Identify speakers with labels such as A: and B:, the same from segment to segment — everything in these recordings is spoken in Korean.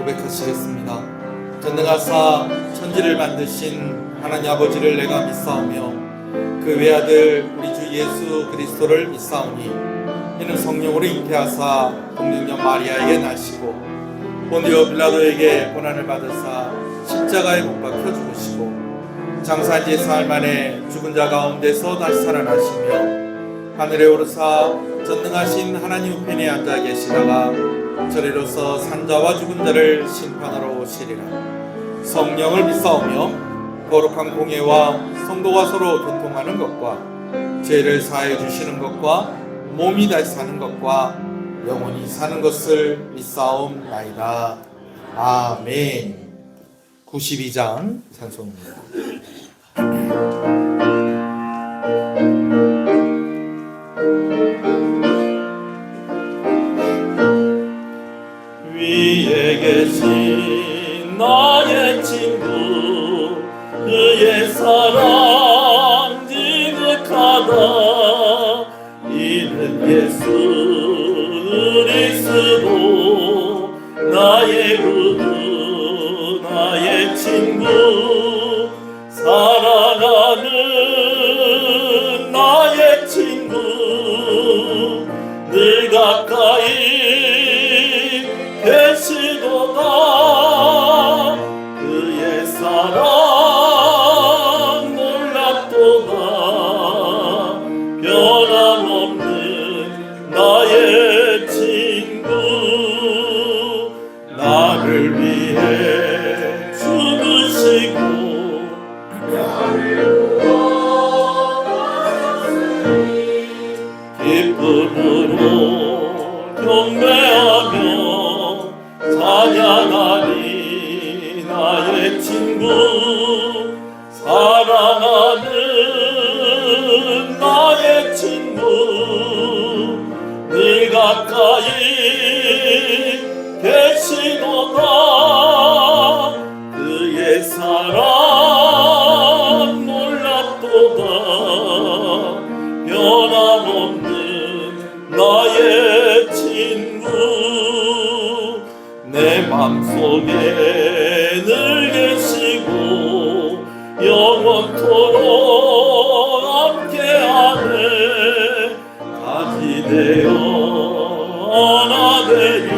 A: 고백하시겠습니다. 전능하사 천지를 만드신 하나님 아버지를 내가 믿사오며 그 외아들 우리 주 예수 그리스도를 믿사오니 이는 성령으로 잉태하사 동정녀 마리아에게 나시고 본디오 빌라도에게 고난을 받으사 십자가에 못 박혀 죽으시고 장사한 지 사흘 만에 죽은 자 가운데서 다시 살아나시며 하늘에 오르사 전능하신 하나님 우편에 앉아 계시다가 저리로서 산자와 죽은 자를 심판하러 오시리라. 성령을 믿사오며 거룩한 공예와 성도가 서로 교통하는 것과 죄를 사해 주시는 것과 몸이 다시 사는 것과 영원히 사는 것을 믿사옵나이다. 아멘. 92장 찬송입니다.
B: 위에 계신 나의 친구 그의 사랑 지극하다. 이는 예수 그리스도 나의 구주 나의 친구 사랑하는 나의 친구 늘 가까이 계시도다. 그의 사랑 놀랍도다. 변함없는 나의 친구 나를 위해 죽으시고 기쁨으로 경배하며 찬양하리. 나의 친구 사랑하는 나의 친구 늘 가까이 계시도다. 그의 사랑 놀랍도다. 변함없는 나의 친구 내 맘속에 늘 계시고 영원토록 함께하네. 가지 되어 하나 되니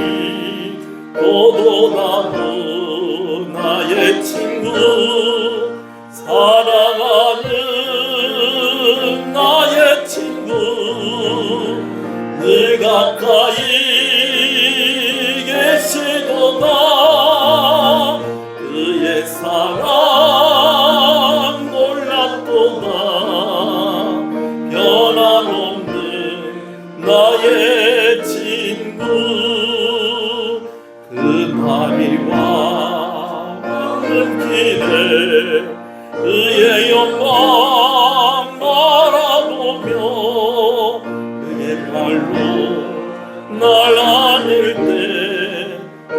B: 도도나무 나의 친구 사랑하는 나의 친구 늘 가까이 계시도다. 그의 사랑 놀랍도다. 변함없는 나의 친구 그날이와 오는 길에 그의 영광 바라보며 그의 발로 날 안을 때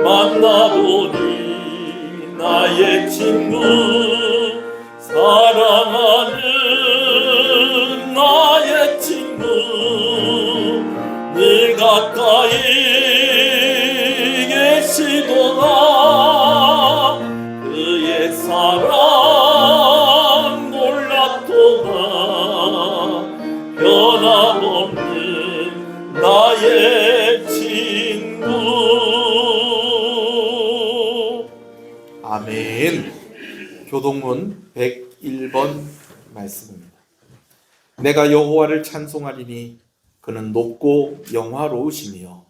B: 만나보니 나의 친구 사랑하는 나의 친구 늘 가까이 계시도다. 그의 사랑 놀랍도다. 변함없는 나의 친구.
A: 아멘. 교동문 101번 말씀입니다. 내가 여호와를 찬송하리니 그는 높고 영화로우시며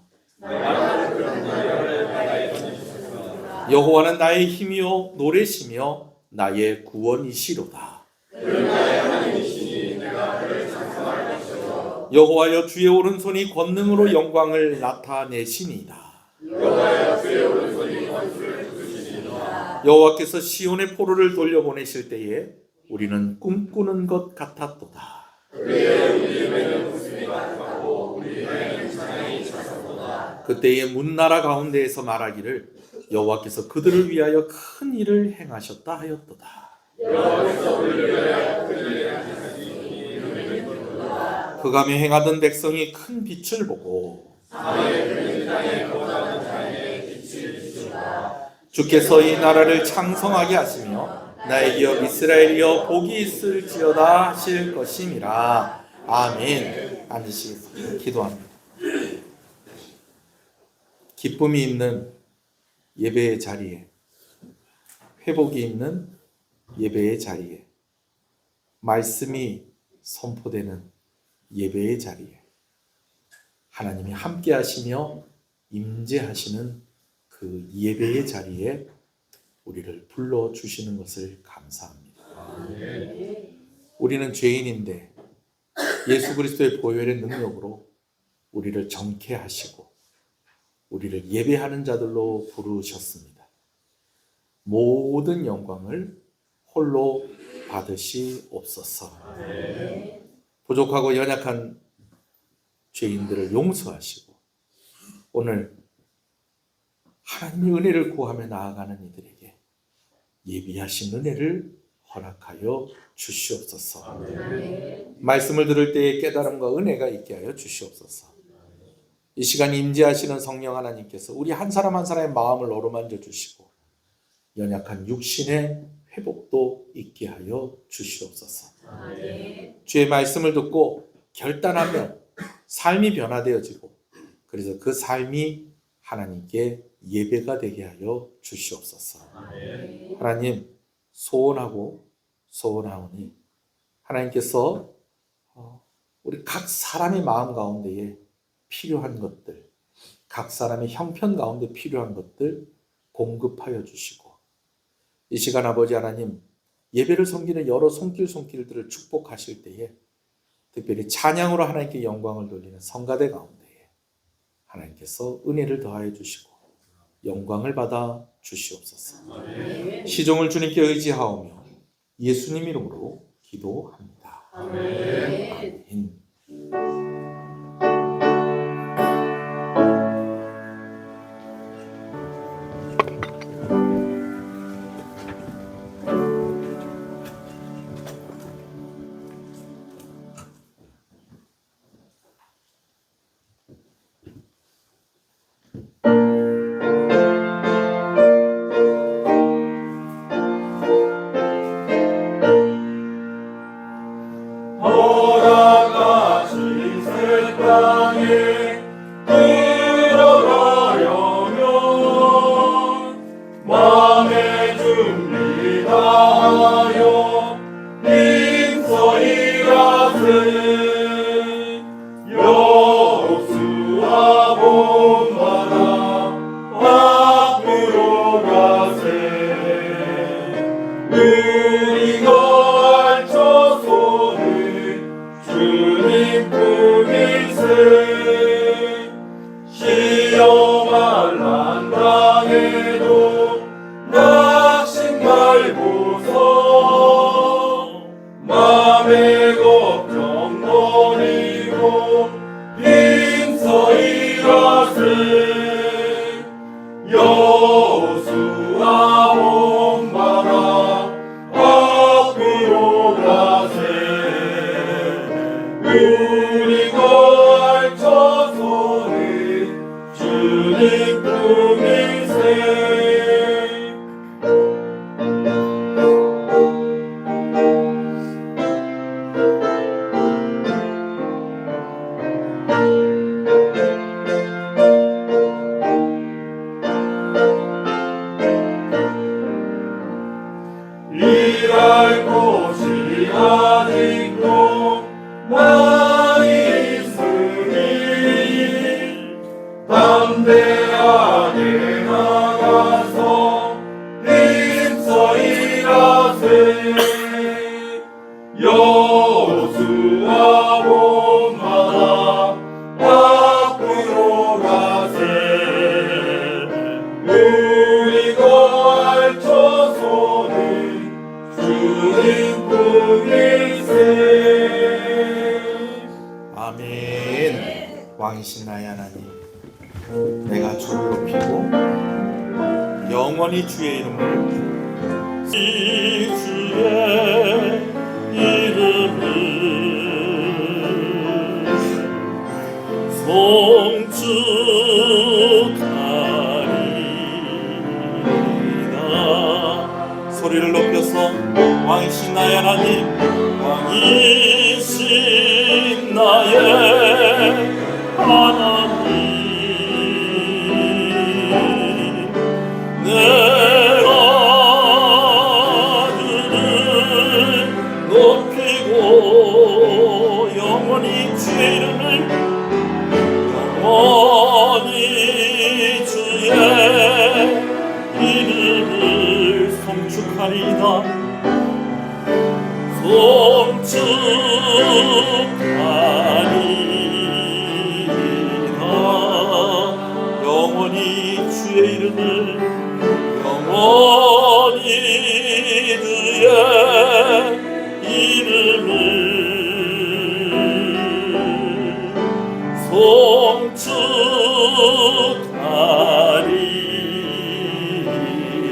A: 여호와는 나의 힘이요 노래시며 나의 구원이시로다. 여호와여 주의 오른손이 권능으로 영광을 나타내시니이다. 여호와께서 시온의 포로를 돌려보내실 때에 우리는 꿈꾸는 것 같았도다. 그때에 문나라 가운데에서 말하기를 여호와께서 그들을 위하여 큰 일을 행하셨다 하였도다. 그감에 행하던 백성이 큰 빛을 보고 주께서 이 나라를 창성하게 하시며 나의 기업 이스라엘이여 복이 있을지어다 하실 것임이라. 아멘. 앉으시겠습니다. 기도합니다. 기쁨이 있는 예배의 자리에, 회복이 있는 예배의 자리에, 말씀이 선포되는 예배의 자리에 하나님이 함께 하시며 임재하시는 그 예배의 자리에 우리를 불러주시는 것을 감사합니다. 우리는 죄인인데 예수 그리스도의 보혈의 능력으로 우리를 정케하시고 우리를 예배하는 자들로 부르셨습니다. 모든 영광을 홀로 받으시옵소서. 부족하고 연약한 죄인들을 용서하시고 오늘 하나님의 은혜를 구하며 나아가는 이들에게 예비하신 은혜를 허락하여 주시옵소서. 말씀을 들을 때에 깨달음과 은혜가 있게 하여 주시옵소서. 이 시간 임재하시는 성령 하나님께서 우리 한 사람 한 사람의 마음을 어루만져 주시고 연약한 육신의 회복도 있게 하여 주시옵소서. 주의 말씀을 듣고 결단하면 삶이 변화되어지고 그래서 그 삶이 하나님께 예배가 되게 하여 주시옵소서. 하나님 소원하오니 하나님께서 우리 각 사람의 마음 가운데에 필요한 것들, 각 사람의 형편 가운데 필요한 것들 공급하여 주시고 이 시간 아버지 하나님 예배를 섬기는 여러 손길들을 축복하실 때에 특별히 찬양으로 하나님께 영광을 돌리는 성가대 가운데에 하나님께서 은혜를 더하여 주시고 영광을 받아 주시옵소서. 시종을 주님께 의지하오며 예수님 이름으로 기도합니다. 아멘.
B: 돌아가신 새 땅에 들어가려면 마음의 준비 다하여 힘써 일하세. 여호수아 본받아 앞으로 가세. 우리가 알쳐서는 주님 품일세. 시험을 난 당해도 낙심 말고서 맘의 걱정 버리고 힘써 일하세. 여호수아 본받아 앞으로 가세. 우리가 알쳐서는 주님 품일세. 일할 곳이 아직도 많이 있으니 담대하게 나가서 힘써 일하세. 여호수아 본받아 앞으로 가세. 우리가 알쳐서는 주님 품일세.
A: 아멘. 왕이신 나의 하나님, 내가 주를 높이고 영원히 주의 이름을
B: 이 주의 이름을 송축하리. 나의 하나님 내가 주를 높이고 영원히 주의 이름을 영원히 주의 이름을 송축하리이다 송축하리이다 영원히 주의 이름을 영원히 그의 이름을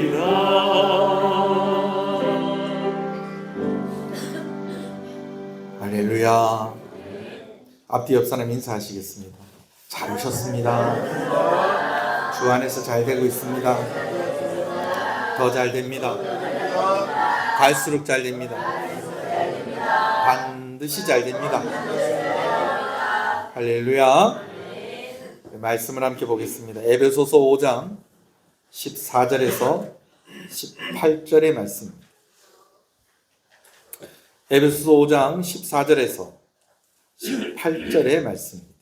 B: 송축하리라.
A: 할렐루야. 앞뒤 옆 사람 인사하시겠습니다. 잘 오셨습니다. 주 안에서 잘 되고 있습니다. 더 잘 됩니다. 갈수록 잘 됩니다. 반드시 잘 됩니다. 할렐루야. 말씀을 함께 보겠습니다. 에베소서 5장 14절에서 18절의 말씀입니다. 에베소서 5장 14절에서 18절의 말씀입니다.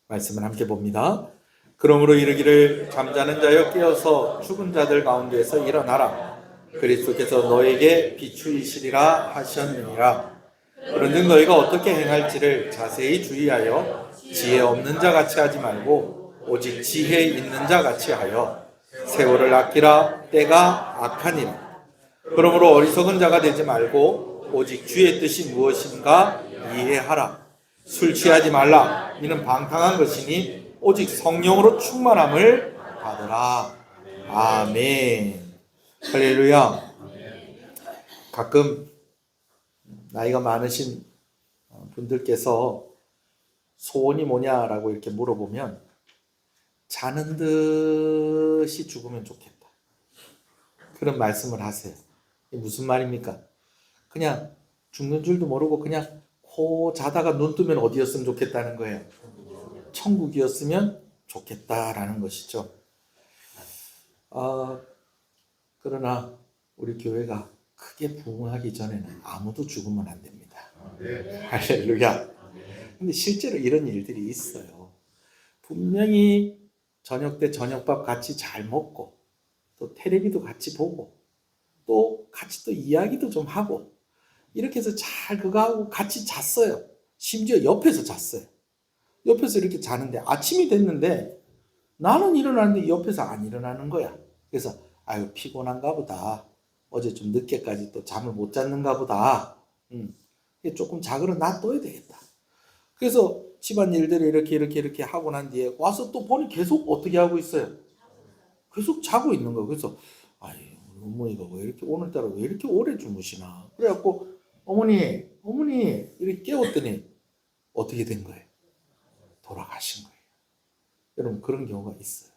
A: 말씀을 함께 봅니다. 그러므로 이르기를 잠자는 자여 깨어서 죽은 자들 가운데에서 일어나라. 그리스도께서 너에게 비추이시리라 하셨느니라. 그런즉 너희가 어떻게 행할지를 자세히 주의하여 지혜 없는 자 같이 하지 말고 오직 지혜 있는 자 같이 하여 세월을 아끼라. 때가 악하니라. 그러므로 어리석은 자가 되지 말고 오직 주의 뜻이 무엇인가 이해하라. 술 취하지 말라. 이는 방탕한 것이니 오직 성령으로 충만함을 받으라. 아멘. 할렐루야. 가끔 나이가 많으신 분들께서 소원이 뭐냐라고 이렇게 물어보면 자는 듯이 죽으면 좋겠다, 그런 말씀을 하세요. 이게 무슨 말입니까? 그냥 죽는 줄도 모르고 그냥 코 자다가 눈 뜨면 어디였으면 좋겠다는 거예요. 천국이었으면 좋겠다라는 것이죠. 그러나 우리 교회가 크게 부흥하기 전에는 아무도 죽으면 안 됩니다. 할렐루야. 근데 실제로 이런 일들이 있어요. 분명히 저녁 때 저녁밥 같이 잘 먹고 또 텔레비도 같이 보고 또 같이 또 이야기도 좀 하고 이렇게 해서 잘 그거 하고 같이 잤어요. 심지어 옆에서 잤어요. 옆에서 이렇게 자는데 아침이 됐는데 나는 일어나는데 옆에서 안 일어나는 거야. 그래서 아유 피곤한가 보다. 어제 좀 늦게까지 또 잠을 못 잤는가 보다. 조금 자그러 놔둬야 되겠다. 그래서 집안일들을 이렇게 하고 난 뒤에 와서 또 보니 계속 어떻게 하고 있어요? 계속 자고 있는 거예요. 그래서 아이 어머니가 왜 이렇게 오늘따라 왜 이렇게 오래 주무시나. 그래갖고 어머니 이렇게 깨웠더니 어떻게 된 거예요? 돌아가신 거예요. 여러분 그런 경우가 있어요.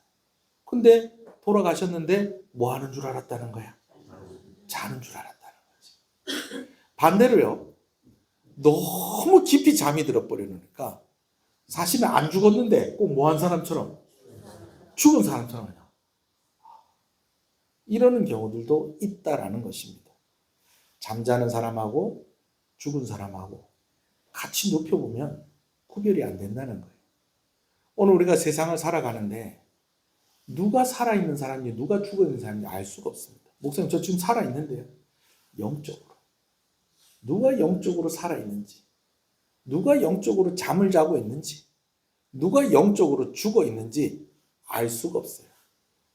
A: 근데 돌아가셨는데 뭐 하는 줄 알았다는 거야? 자는 줄 알았다는 거지. 반대로요. 너무 깊이 잠이 들어버리니까 사실은 안 죽었는데 꼭 뭐 한 사람처럼 죽은 사람처럼 그냥 이러는 경우들도 있다라는 것입니다. 잠자는 사람하고 죽은 사람하고 같이 눕혀보면 구별이 안 된다는 거예요. 오늘 우리가 세상을 살아가는데 누가 살아있는 사람인지 누가 죽어있는 사람인지 알 수가 없습니다. 목사님 저 지금 살아있는데요. 영적으로. 누가 영적으로 살아있는지, 누가 영적으로 잠을 자고 있는지, 누가 영적으로 죽어 있는지 알 수가 없어요.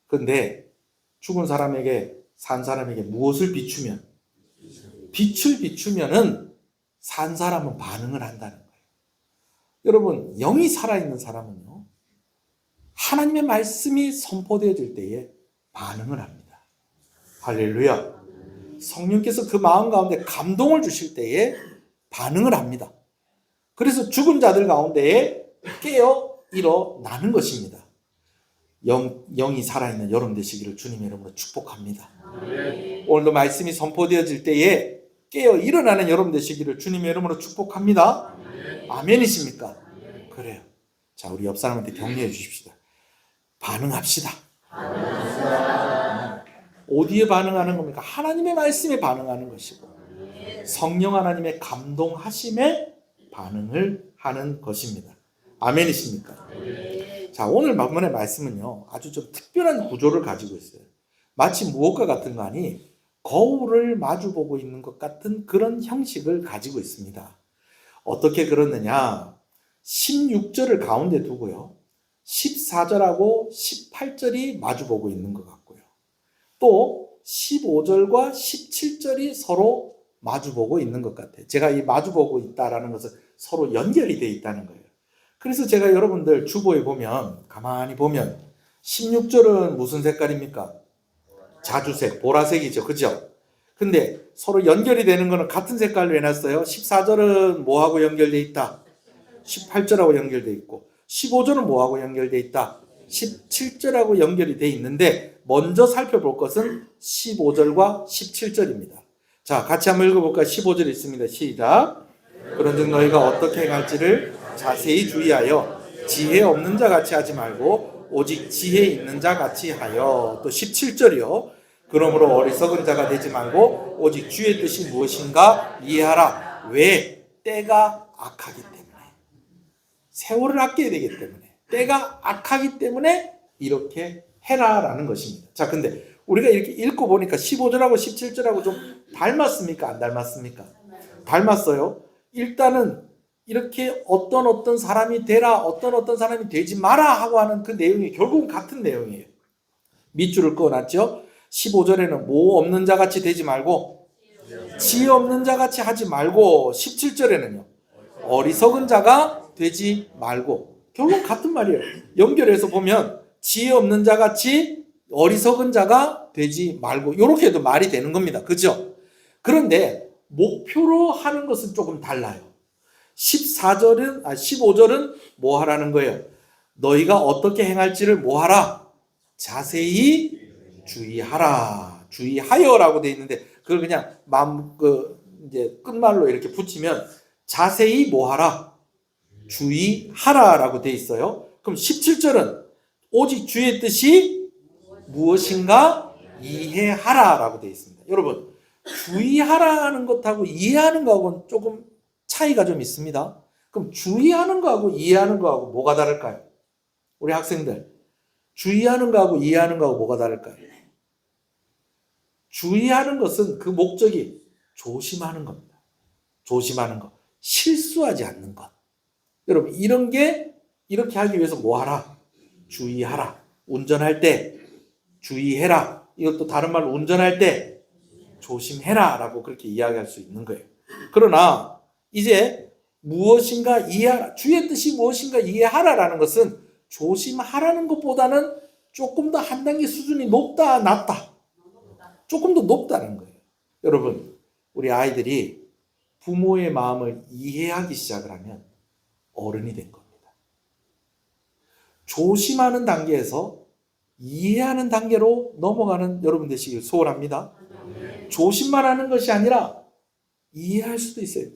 A: 그런데 죽은 사람에게 산 사람에게 무엇을 비추면, 빛을 비추면은 산 사람은 반응을 한다는 거예요. 여러분 영이 살아있는 사람은요 하나님의 말씀이 선포되어질 때에 반응을 합니다. 할렐루야. 성령께서 그 마음 가운데 감동을 주실 때에 반응을 합니다. 그래서 죽은 자들 가운데에 깨어 일어나는 것입니다. 영이 살아있는 여러분 되시기를 주님의 이름으로 축복합니다. 오늘도 말씀이 선포되어질 때에 깨어 일어나는 여러분 되시기를 주님의 이름으로 축복합니다. 아멘이십니까? 그래요. 자, 우리 옆 사람한테 격려해 주십시다. 반응합시다. 어디에 반응하는 겁니까? 하나님의 말씀에 반응하는 것이고 성령 하나님의 감동하심에 반응을 하는 것입니다. 아멘이십니까? 자, 오늘 본문의 말씀은요, 아주 좀 특별한 구조를 가지고 있어요. 마치 무엇과 같은 거 아니 거울을 마주보고 있는 것 같은 그런 형식을 가지고 있습니다. 어떻게 그러느냐? 16절을 가운데 두고요, 14절하고 18절이 마주보고 있는 것 같고요, 또 15절과 17절이 서로 마주보고 있는 것 같아요. 제가 이 마주보고 있다라는 것은 서로 연결이 되어 있다는 거예요. 그래서 제가 여러분들 주보에 보면, 가만히 보면 16절은 무슨 색깔입니까? 자주색, 보라색이죠. 그죠? 근데 서로 연결이 되는 거는 같은 색깔로 해놨어요. 14절은 뭐하고 연결되어 있다? 18절하고 연결되어 있고, 15절은 뭐하고 연결되어 있다? 17절하고 연결이 되어 있는데, 먼저 살펴볼 것은 15절과 17절입니다. 자, 같이 한번 읽어볼까요? 15절 있습니다. 시작. 그런즉 너희가 어떻게 행할지를 자세히 주의하여 지혜 없는 자 같이 하지 말고 오직 지혜 있는 자 같이 하여. 또 17절이요. 그러므로 어리석은 자가 되지 말고 오직 주의 뜻이 무엇인가 이해하라. 왜? 때가 악하기 때문에. 세월을 아껴야 되기 때문에. 때가 악하기 때문에 이렇게 해라라는 것입니다. 자, 근데 우리가 이렇게 읽고 보니까 15절하고 17절하고 좀 닮았습니까? 안 닮았습니까? 닮았어요. 일단은 이렇게 어떤 사람이 되라, 어떤 사람이 되지 마라 하고 하는 그 내용이 결국은 같은 내용이에요. 밑줄을 그어놨죠. 15절에는 뭐 없는 자 같이 되지 말고 지혜 없는 자 같이 하지 말고, 17절에는요 어리석은 자가 되지 말고. 결국 같은 말이에요. 연결해서 보면 지혜 없는 자 같이 어리석은 자가 되지 말고, 이렇게 해도 말이 되는 겁니다. 그죠? 그런데 목표로 하는 것은 조금 달라요. 15절은 뭐 하라는 거예요? 너희가 어떻게 행할지를 뭐 하라? 자세히 주의하라. 주의하여라고 돼 있는데, 그걸 그냥 이제 끝말로 이렇게 붙이면 자세히 뭐 하라? 주의하라라고 돼 있어요. 그럼 17절은 오직 주의 뜻이 무엇인가 이해하라라고 돼 있습니다. 여러분, 주의하라는 것하고 이해하는 거하고는 조금 차이가 좀 있습니다. 그럼 주의하는 거하고 이해하는 거하고 뭐가 다를까요? 우리 학생들, 주의하는 거하고 이해하는 거하고 뭐가 다를까요? 주의하는 것은 그 목적이 조심하는 겁니다. 조심하는 것, 실수하지 않는 것. 여러분, 이런 게 이렇게 하기 위해서 뭐 하라? 주의하라. 운전할 때 주의해라. 이것도 다른 말로 운전할 때 조심해라 라고 그렇게 이야기할 수 있는 거예요. 그러나 이제 무엇인가 이해하라, 주의 뜻이 무엇인가 이해하라라는 것은 조심하라는 것보다는 조금 더 한 단계 수준이 높다, 낮다? 조금 더 높다는 거예요. 여러분, 우리 아이들이 부모의 마음을 이해하기 시작을 하면 어른이 된 겁니다. 조심하는 단계에서 이해하는 단계로 넘어가는 여러분 되시길 소원합니다. 조심만 하는 것이 아니라 이해할 수도 있어요.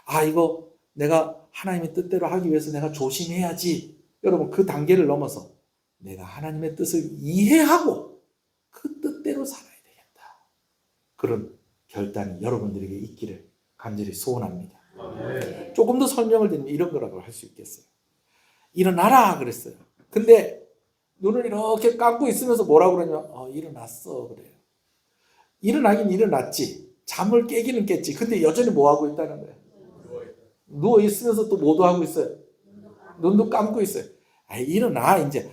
A: 아, 이거 내가 하나님의 뜻대로 하기 위해서 내가 조심해야지. 여러분, 그 단계를 넘어서 내가 하나님의 뜻을 이해하고 그 뜻대로 살아야 되겠다. 그런 결단이 여러분들에게 있기를 간절히 소원합니다. 조금 더 설명을 드리면 이런 거라고 할 수 있겠어요. 일어나라 그랬어요. 근데 눈을 이렇게 감고 있으면서 뭐라고 그러냐면 일어났어 그래요. 일어나긴 일어났지. 잠을 깨기는 깼지. 근데 여전히 뭐 하고 있다는 거예요? 누워 있으면서 또 뭐도 하고 있어요? 눈도 감고 있어요. 일어나 이제.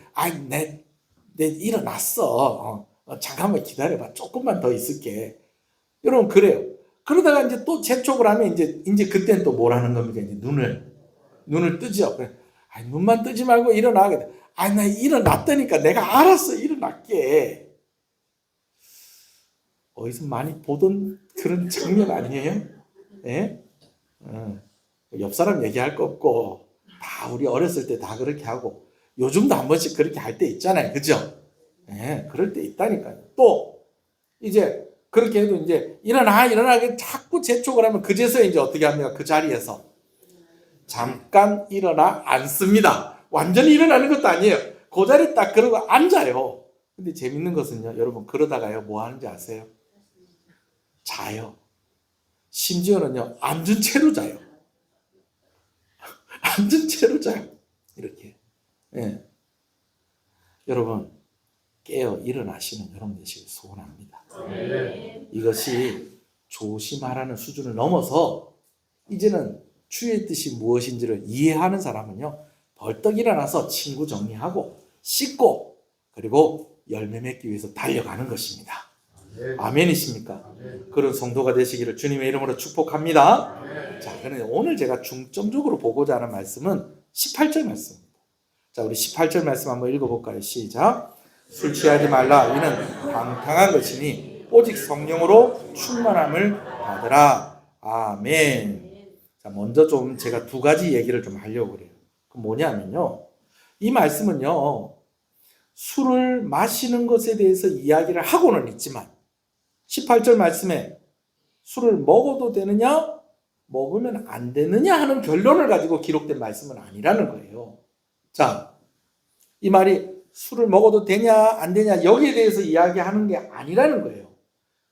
A: 내 일어났어. 잠깐만 기다려봐. 조금만 더 있을게. 여러분, 그래요. 그러다가 이제 또 재촉을 하면 이제 그때는 또 뭐라는 겁니까? 이제 눈을 뜨죠. 눈만 뜨지 말고 일어나. 나 일어났다니까. 내가 알았어. 일어날게. 어디서 많이 보던 그런 장면 아니에요? 예? 옆 사람 얘기할 거 없고 다 우리 어렸을 때 다 그렇게 하고 요즘도 한 번씩 그렇게 할 때 있잖아요. 그죠? 예, 그럴 때 있다니까요. 또 이제 그렇게 해도 이제 일어나 자꾸 재촉을 하면 그제서야 이제 어떻게 합니까? 그 자리에서 잠깐 일어나 앉습니다. 완전히 일어나는 것도 아니에요. 그 자리에 딱 그러고 앉아요. 근데 재밌는 것은요, 여러분 그러다가요 뭐 하는지 아세요? 자요. 심지어는요 앉은 채로 자요. 앉은 채로 자요. 이렇게. 예. 여러분 깨어 일어나시는 여러분 되시길 소원합니다. 이것이 조심하라는 수준을 넘어서 이제는 주의 뜻이 무엇인지를 이해하는 사람은요 벌떡 일어나서 친구 정리하고 씻고 그리고 열매 맺기 위해서 달려가는 것입니다. 아멘이십니까? 그런 성도가 되시기를 주님의 이름으로 축복합니다. 자, 그런데 오늘 제가 중점적으로 보고자 하는 말씀은 18절 말씀입니다. 자, 우리 18절 말씀 한번 읽어볼까요? 시작. 술 취하지 말라. 이는 방탕한 것이니 오직 성령으로 충만함을 받으라. 아멘. 자, 먼저 좀 제가 두 가지 얘기를 좀 하려고 그래요. 그 뭐냐면요. 이 말씀은요. 술을 마시는 것에 대해서 이야기를 하고는 있지만 18절 말씀에 술을 먹어도 되느냐 먹으면 안 되느냐 하는 결론을 가지고 기록된 말씀은 아니라는 거예요. 자, 이 말이 술을 먹어도 되냐 안 되냐 여기에 대해서 이야기하는 게 아니라는 거예요.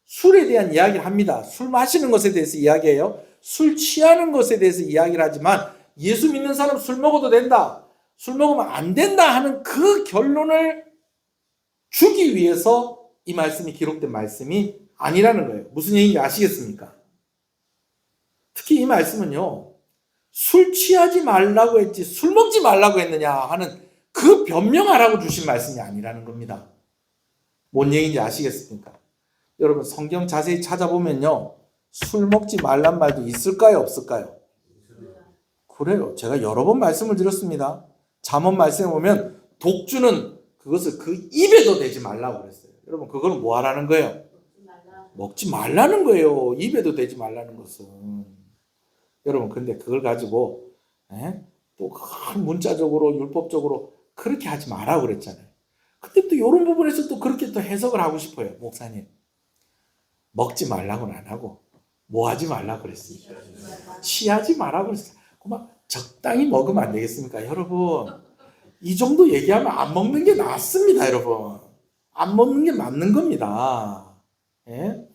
A: 술에 대한 이야기를 합니다. 술 마시는 것에 대해서 이야기해요. 술 취하는 것에 대해서 이야기를 하지만 예수 믿는 사람 술 먹어도 된다, 술 먹으면 안 된다 하는 그 결론을 주기 위해서 이 말씀이 기록된 말씀이 아니라는 거예요. 무슨 얘기인지 아시겠습니까? 특히 이 말씀은요, 술 취하지 말라고 했지 술 먹지 말라고 했느냐 하는 그 변명하라고 주신 말씀이 아니라는 겁니다. 뭔 얘기인지 아시겠습니까? 여러분 성경 자세히 찾아보면요, 술 먹지 말란 말도 있을까요 없을까요? 그래요. 제가 여러 번 말씀을 드렸습니다. 잠언 말씀에 보면 독주는 그것을 그 입에도 대지 말라고 그랬어요. 여러분 그거는 뭐 하라는 거예요? 먹지 말라는 거예요. 입에도 대지 말라는 것은. 여러분 근데 그걸 가지고 또 큰 문자적으로 율법적으로 그렇게 하지 말라고 그랬잖아요. 근데 또 이런 부분에서 또 그렇게 또 해석을 하고 싶어요. 목사님 먹지 말라고는 안 하고 뭐 하지 말라고 그랬습니까? 취하지 말라고 그랬어요. 그만 적당히 먹으면 안 되겠습니까? 여러분 이 정도 얘기하면 안 먹는 게 낫습니다. 여러분 안 먹는 게 맞는 겁니다. 예?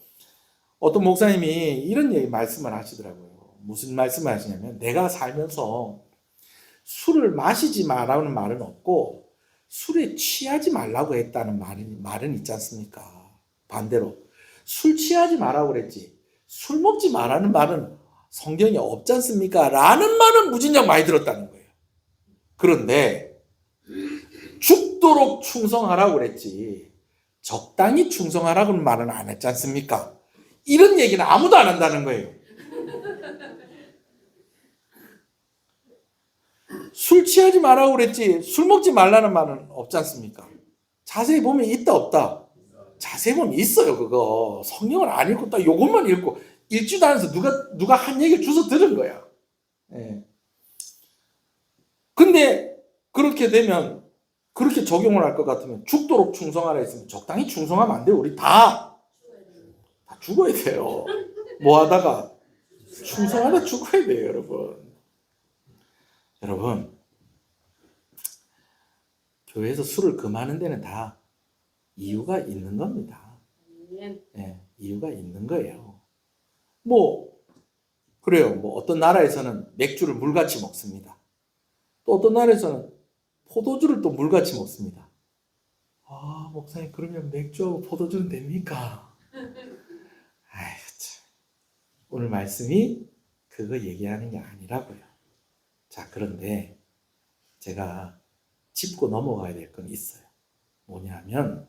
A: 어떤 목사님이 이런 얘기 말씀을 하시더라고요. 무슨 말씀을 하시냐면 내가 살면서 술을 마시지 말라는 말은 없고 술에 취하지 말라고 했다는 말은 있지 않습니까? 반대로 술 취하지 말라고 그랬지 술 먹지 말라는 말은 성경에 없지 않습니까? 라는 말은 무진장 많이 들었다는 거예요. 그런데 죽도록 충성하라고 그랬지 적당히 충성하라고는 말은 안 했지 않습니까? 이런 얘기는 아무도 안 한다는 거예요. 술 취하지 말라고 그랬지 술 먹지 말라는 말은 없지 않습니까? 자세히 보면 있다 없다? 자세히 보면 있어요. 그거 성경을 안 읽고 딱 요것만 읽고 읽지도 않아서 누가 한 얘기를 주워 들은 거야. 예. 근데 그렇게 되면 그렇게 적용을 할 것 같으면 죽도록 충성하라 했으면 적당히 충성하면 안 돼요. 우리 다 죽어야 돼요. 뭐 하다가 충성하다 죽어야 돼요. 여러분 교회에서 술을 금하는 데는 다 이유가 있는 겁니다. 예, 이유가 있는 거예요. 뭐 그래요. 뭐 어떤 나라에서는 맥주를 물같이 먹습니다. 또 어떤 나라에서는 포도주를 또 물같이 먹습니다. 아, 목사님 그러면 맥주하고 포도주는 됩니까? 아이고 참. 오늘 말씀이 그거 얘기하는 게 아니라고요. 자, 그런데 제가 짚고 넘어가야 될 건 있어요. 뭐냐면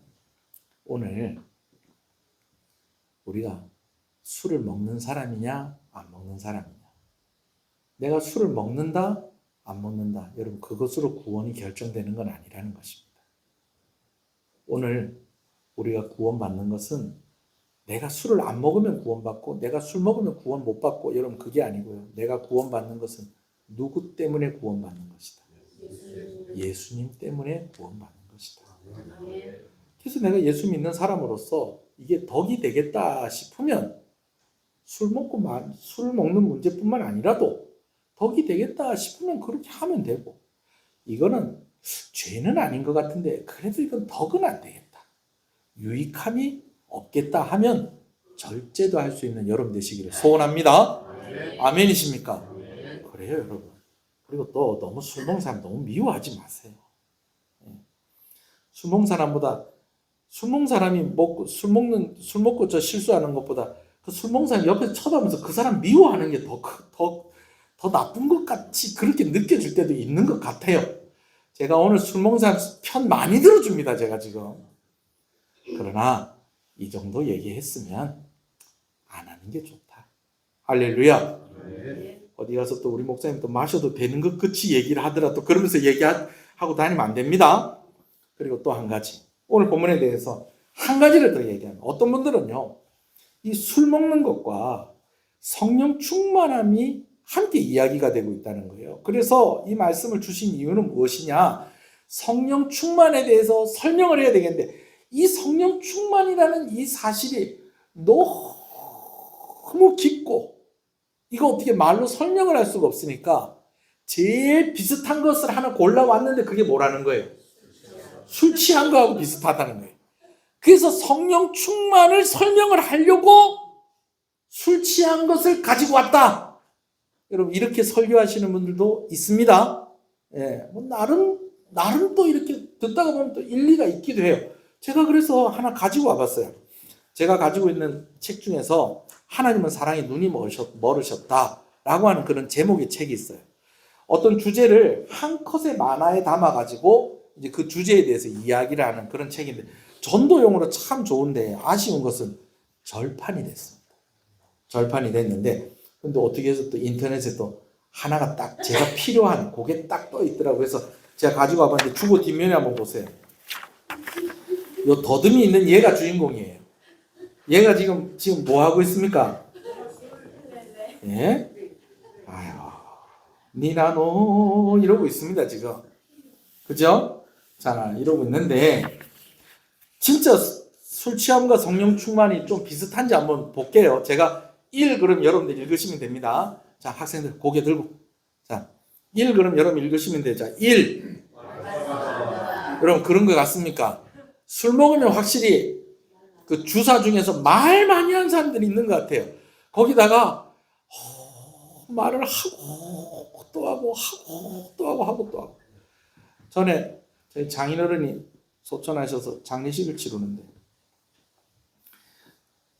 A: 오늘 우리가 술을 먹는 사람이냐 안 먹는 사람이냐, 내가 술을 먹는다 안 먹는다, 여러분 그것으로 구원이 결정되는 건 아니라는 것입니다. 오늘 우리가 구원받는 것은 내가 술을 안 먹으면 구원받고 내가 술 먹으면 구원 못 받고, 여러분 그게 아니고요. 내가 구원받는 것은 누구 때문에 구원받는 것이다? 예수님 때문에 구원받는 것이다. 그래서 내가 예수 믿는 사람으로서 이게 덕이 되겠다 싶으면 술 먹는 문제뿐만 아니라도 덕이 되겠다 싶으면 그렇게 하면 되고, 이거는 죄는 아닌 것 같은데 그래도 이건 덕은 안 되겠다, 유익함이 없겠다 하면 절제도 할 수 있는 여러분 되시기를 소원합니다. 아멘이십니까? 그래요, 여러분. 그리고 또 너무 술 먹는 사람 너무 미워하지 마세요. 술 먹는 사람보다 술 먹는 사람이 술 먹고 저 실수하는 것보다 그 술 먹는 사람 옆에서 쳐다보면서 그 사람 미워하는 게 더 나쁜 것 같이 그렇게 느껴질 때도 있는 것 같아요. 제가 오늘 술 먹는 사람 편 많이 들어줍니다, 제가 지금. 그러나 이 정도 얘기했으면 안 하는 게 좋다. 할렐루야. 어디 가서 또 우리 목사님 또 마셔도 되는 것 끝이 얘기를 하더라도 그러면서 얘기하고 다니면 안 됩니다. 그리고 또 한 가지, 오늘 본문에 대해서 한 가지를 더 얘기합니다. 어떤 분들은요, 이 술 먹는 것과 성령 충만함이 함께 이야기가 되고 있다는 거예요. 그래서 이 말씀을 주신 이유는 무엇이냐? 성령 충만에 대해서 설명을 해야 되겠는데, 이 성령 충만이라는 이 사실이 너무 깊고 이거 어떻게 말로 설명을 할 수가 없으니까 제일 비슷한 것을 하나 골라왔는데 그게 뭐라는 거예요? 술 취한 거하고 비슷하다는 거예요. 그래서 성령 충만을 설명을 하려고 술 취한 것을 가지고 왔다. 여러분, 이렇게 설교하시는 분들도 있습니다. 예, 뭐 나름 또 이렇게 듣다가 보면 또 일리가 있기도 해요. 제가 그래서 하나 가지고 와봤어요. 제가 가지고 있는 책 중에서 하나님은 사랑에 눈이 멀으셨다라고 하는 그런 제목의 책이 있어요. 어떤 주제를 한 컷의 만화에 담아가지고 이제 그 주제에 대해서 이야기를 하는 그런 책인데, 전도용으로 참 좋은데 아쉬운 것은 절판이 됐습니다. 절판이 됐는데, 근데 어떻게 해서 또 인터넷에 또 하나가 딱 제가 필요한 그게 딱 떠 있더라고요. 그래서 제가 가지고 와봤는데 주고 뒷면에 한번 보세요. 요 더듬이 있는 얘가 주인공이에요. 얘가 지금 뭐 하고 있습니까? 예? 아유, 니나노 이러고 있습니다, 지금. 그죠? 자, 이러고 있는데, 진짜 술 취함과 성령 충만이 좀 비슷한지 한번 볼게요. 제가 1 그럼 여러분들 읽으시면 됩니다. 자, 학생들 고개 들고. 자, 1 그럼 여러분 읽으시면 돼요. 자, 1. 여러분, 그런 거 같습니까? 술 먹으면 확실히 그 주사 중에서 말 많이 하는 사람들이 있는 것 같아요. 거기다가 말을 하고 또 하고 하고 또 하고. 전에 저희 장인어른이 소천하셔서 장례식을 치르는데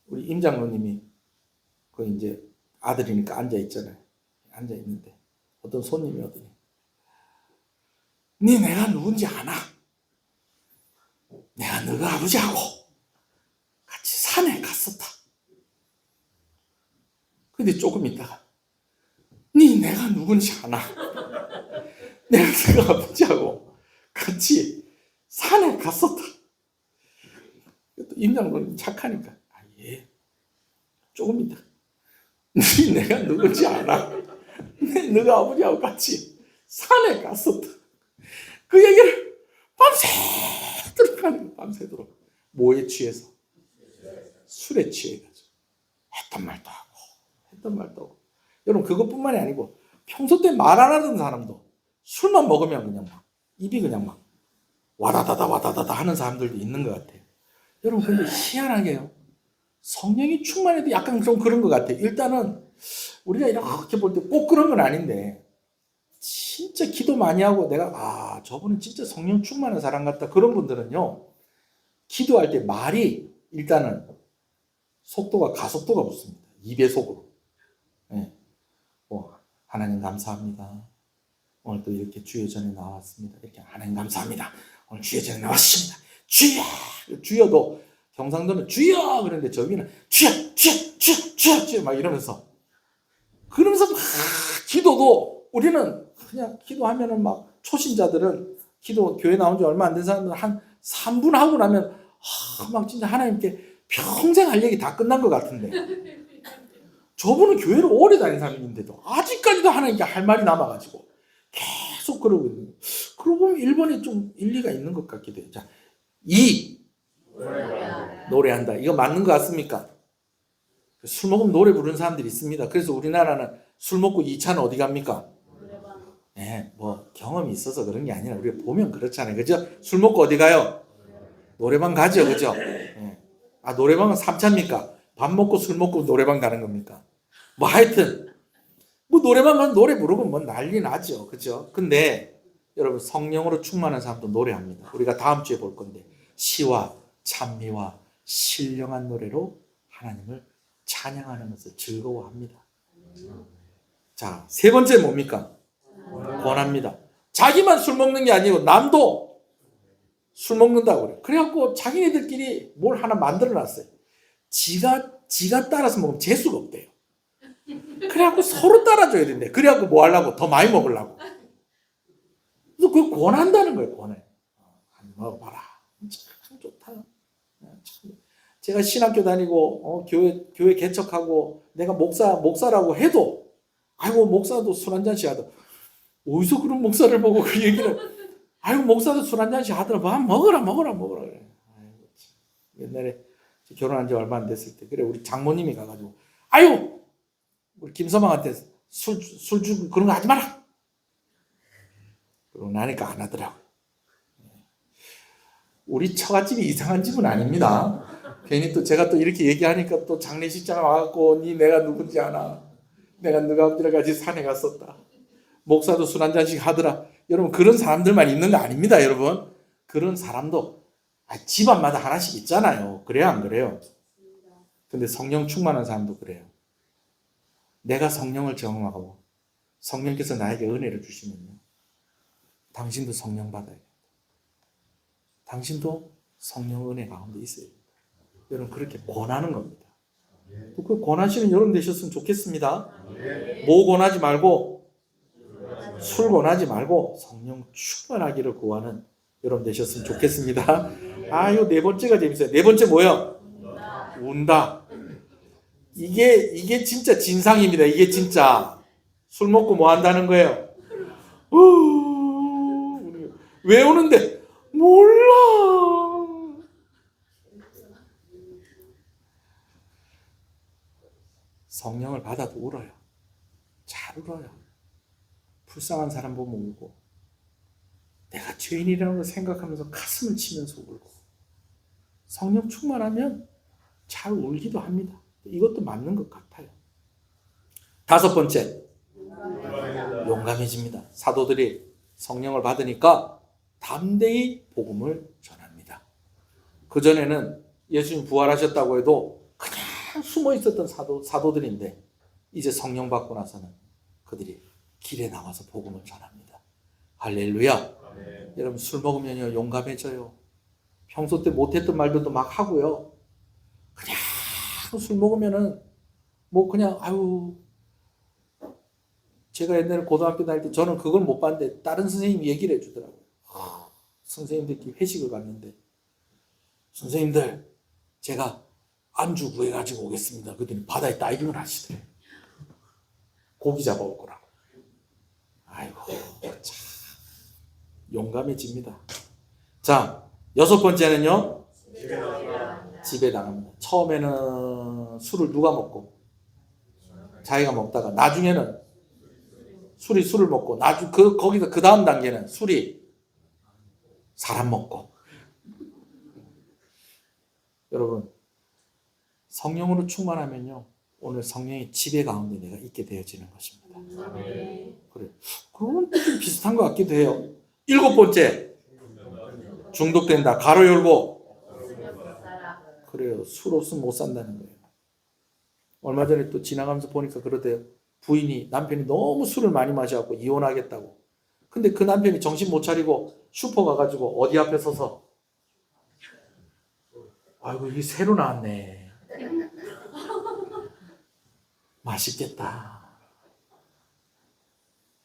A: 우리 임장로님이 그 이제 아들이니까 앉아 있잖아요. 앉아 있는데 어떤 손님이 오더니, 네 내가 누군지 아나? 내가 너가 아버지하고 같이 산에 갔었다. 근데 조금 있다가, 네 내가 누군지 아나? 내가 너가 아버지하고 같이 산에 갔었다. 또 임장로님 착하니까, 아, 예. 조금 있다가, 네 내가 누군지 아나? 너가 아버지하고 같이 산에 갔었다. 그 얘기를 밤새도록 하는 거야. 밤새도록. 뭐에 취해서? 술에 취해가지고 했던 말도 하고. 여러분, 그것뿐만이 아니고 평소 때 말 안 하던 사람도 술만 먹으면 그냥 막 입이 그냥 막 와다다다 하는 사람들도 있는 것 같아요. 여러분, 근데 희한하게요, 성령이 충만해도 약간 좀 그런 것 같아요. 일단은 우리가 이렇게 볼 때 꼭 그런 건 아닌데, 진짜 기도 많이 하고 내가 저분은 진짜 성령 충만한 사람 같다, 그런 분들은요, 기도할 때 말이 일단은 가속도가 붙습니다. 2배속으로. 네. 하나님 감사합니다. 오늘 또 이렇게 주여 전에 나왔습니다. 이렇게 하나님 감사합니다. 오늘 주여 전에 나왔습니다. 주여도 경상도는 주여 그런데 저기는 주여 막 이러면서 막 기도도, 우리는 그냥 기도하면은 막 초신자들은 기도 교회 나온 지 얼마 안 된 사람들은 한 3분 하고 나면 막 진짜 하나님께 평생 할 얘기 다 끝난 것 같은데, 저분은 교회를 오래 다닌 사람인데도 아직까지도 하나님께 할 말이 남아가지고 계속 그러고 있는 거예요. 그러고 보면 1번이 좀 일리가 있는 것 같기도 해요. 자, 2. 노래한다. 이거 맞는 것 같습니까? 술 먹으면 노래 부르는 사람들이 있습니다. 그래서 우리나라는 술 먹고 2차는 어디 갑니까? 네, 뭐 경험이 있어서 그런 게 아니라 우리가 보면 그렇잖아요. 그죠? 술 먹고 어디 가요? 노래방 가죠. 그죠? 네. 아, 노래방은 3차입니까? 밥 먹고 술 먹고 노래방 가는 겁니까? 뭐 하여튼 뭐 노래방 가면 노래 부르고 뭐 난리 나죠. 그죠? 근데 여러분 성령으로 충만한 사람도 노래합니다. 우리가 다음 주에 볼 건데 시와 찬미와 신령한 노래로 하나님을 찬양하는 것을 즐거워합니다. 자, 세 번째 뭡니까? 권합니다. 자기만 술 먹는 게 아니고 남도 술 먹는다고 그래요. 그래갖고 자기네들끼리 뭘 하나 만들어 놨어요. 지가 따라서 먹으면 재수가 없대요. 그래갖고 서로 따라줘야 된대. 그래갖고 뭐 하려고? 더 많이 먹으려고. 그래서 그걸 권한다는 거예요. 권해. 먹어봐라. 참 좋다. 참. 제가 신학교 다니고 교회 개척하고 내가 목사라고 해도 아이고 목사도 술 한 잔씩 하더라. 어디서 그런 목사를 보고 그 얘기를 아이고 목사도 술 한 잔씩 하더라. 뭐 먹어라 그래. 아이고, 옛날에 결혼한 지 얼마 안 됐을 때 그래 우리 장모님이 가가지고 아유 우리 김서방한테 술 주고 그런 거 하지 마라. 그러고 나니까 안 하더라고. 우리 처갓집이 이상한 집은 아닙니다. 괜히 또 제가 또 이렇게 얘기하니까 또 장례식장에 와갖고 니 내가 누군지 아나. 내가 너가 아버지랑 같이 산에 갔었다. 목사도 술 한 잔씩 하더라. 여러분 그런 사람들만 있는 거 아닙니다. 여러분 그런 사람도 집안마다 하나씩 있잖아요. 그래요 안 그래요? 근데 성령 충만한 사람도 그래요. 내가 성령을 경험하고 성령께서 나에게 은혜를 주시면요. 당신도 성령 받아야 돼요. 당신도 성령 은혜 가운데 있어요. 여러분 그렇게 권하는 겁니다. 그 권하시는 여러분 되셨으면 좋겠습니다. 뭐 권하지 말고 술 권하지 말고 성령 충만하기를 구하는 여러분 되셨으면 좋겠습니다. 아, 요 네 번째가 재밌어요. 네 번째 뭐예요? 운다. 이게 진짜 진상입니다. 이게 진짜 술 먹고 뭐 한다는 거예요? 왜 우는데? 몰라. 성령을 받아도 울어요. 잘 울어요. 불쌍한 사람 보면 울고 내가 죄인이라는 걸 생각하면서 가슴을 치면서 울고 성령 충만하면 잘 울기도 합니다. 이것도 맞는 것 같아요. 다섯 번째, 용감해집니다. 사도들이 성령을 받으니까 담대히 복음을 전합니다. 그전에는 예수님 부활하셨다고 해도 그냥 숨어 있었던 사도들인데 이제 성령 받고 나서는 그들이 길에 나와서 복음을 전합니다. 할렐루야. 네. 여러분 술 먹으면요 용감해져요. 평소 때 못했던 말들도 막 하고요. 그냥 술 먹으면은 뭐 그냥 아유 제가 옛날에 고등학교 다닐 때 저는 그걸 못 봤는데 다른 선생님이 얘기를 해주더라고요. 선생님들끼리 회식을 갔는데 선생님들 제가 안주 구해가지고 오겠습니다. 그랬더니 바다에 다이빙을 하시더래요. 고기 잡아올 거라고. 아이고 참 용감해집니다. 자, 여섯 번째는요. 집에 나갑니다. 처음에는 술을 누가 먹고 자기가 먹다가 나중에는 술을 먹고 거기서 그 다음 단계는 술이 사람 먹고. 여러분 성령으로 충만하면요 오늘 성령의 지배 가운데 내가 있게 되어지는 것입니다. 그래. 그건 좀 비슷한 것 같기도 해요. 일곱 번째 중독된다. 가로 열고 그래요. 술 없으면 못 산다는 거예요. 얼마 전에 또 지나가면서 보니까 그러대요. 부인이 남편이 너무 술을 많이 마셔갖고 이혼하겠다고. 근데 그 남편이 정신 못 차리고 슈퍼 가가지고 어디 앞에 서서 아이고 이게 새로 나왔네. 맛있겠다.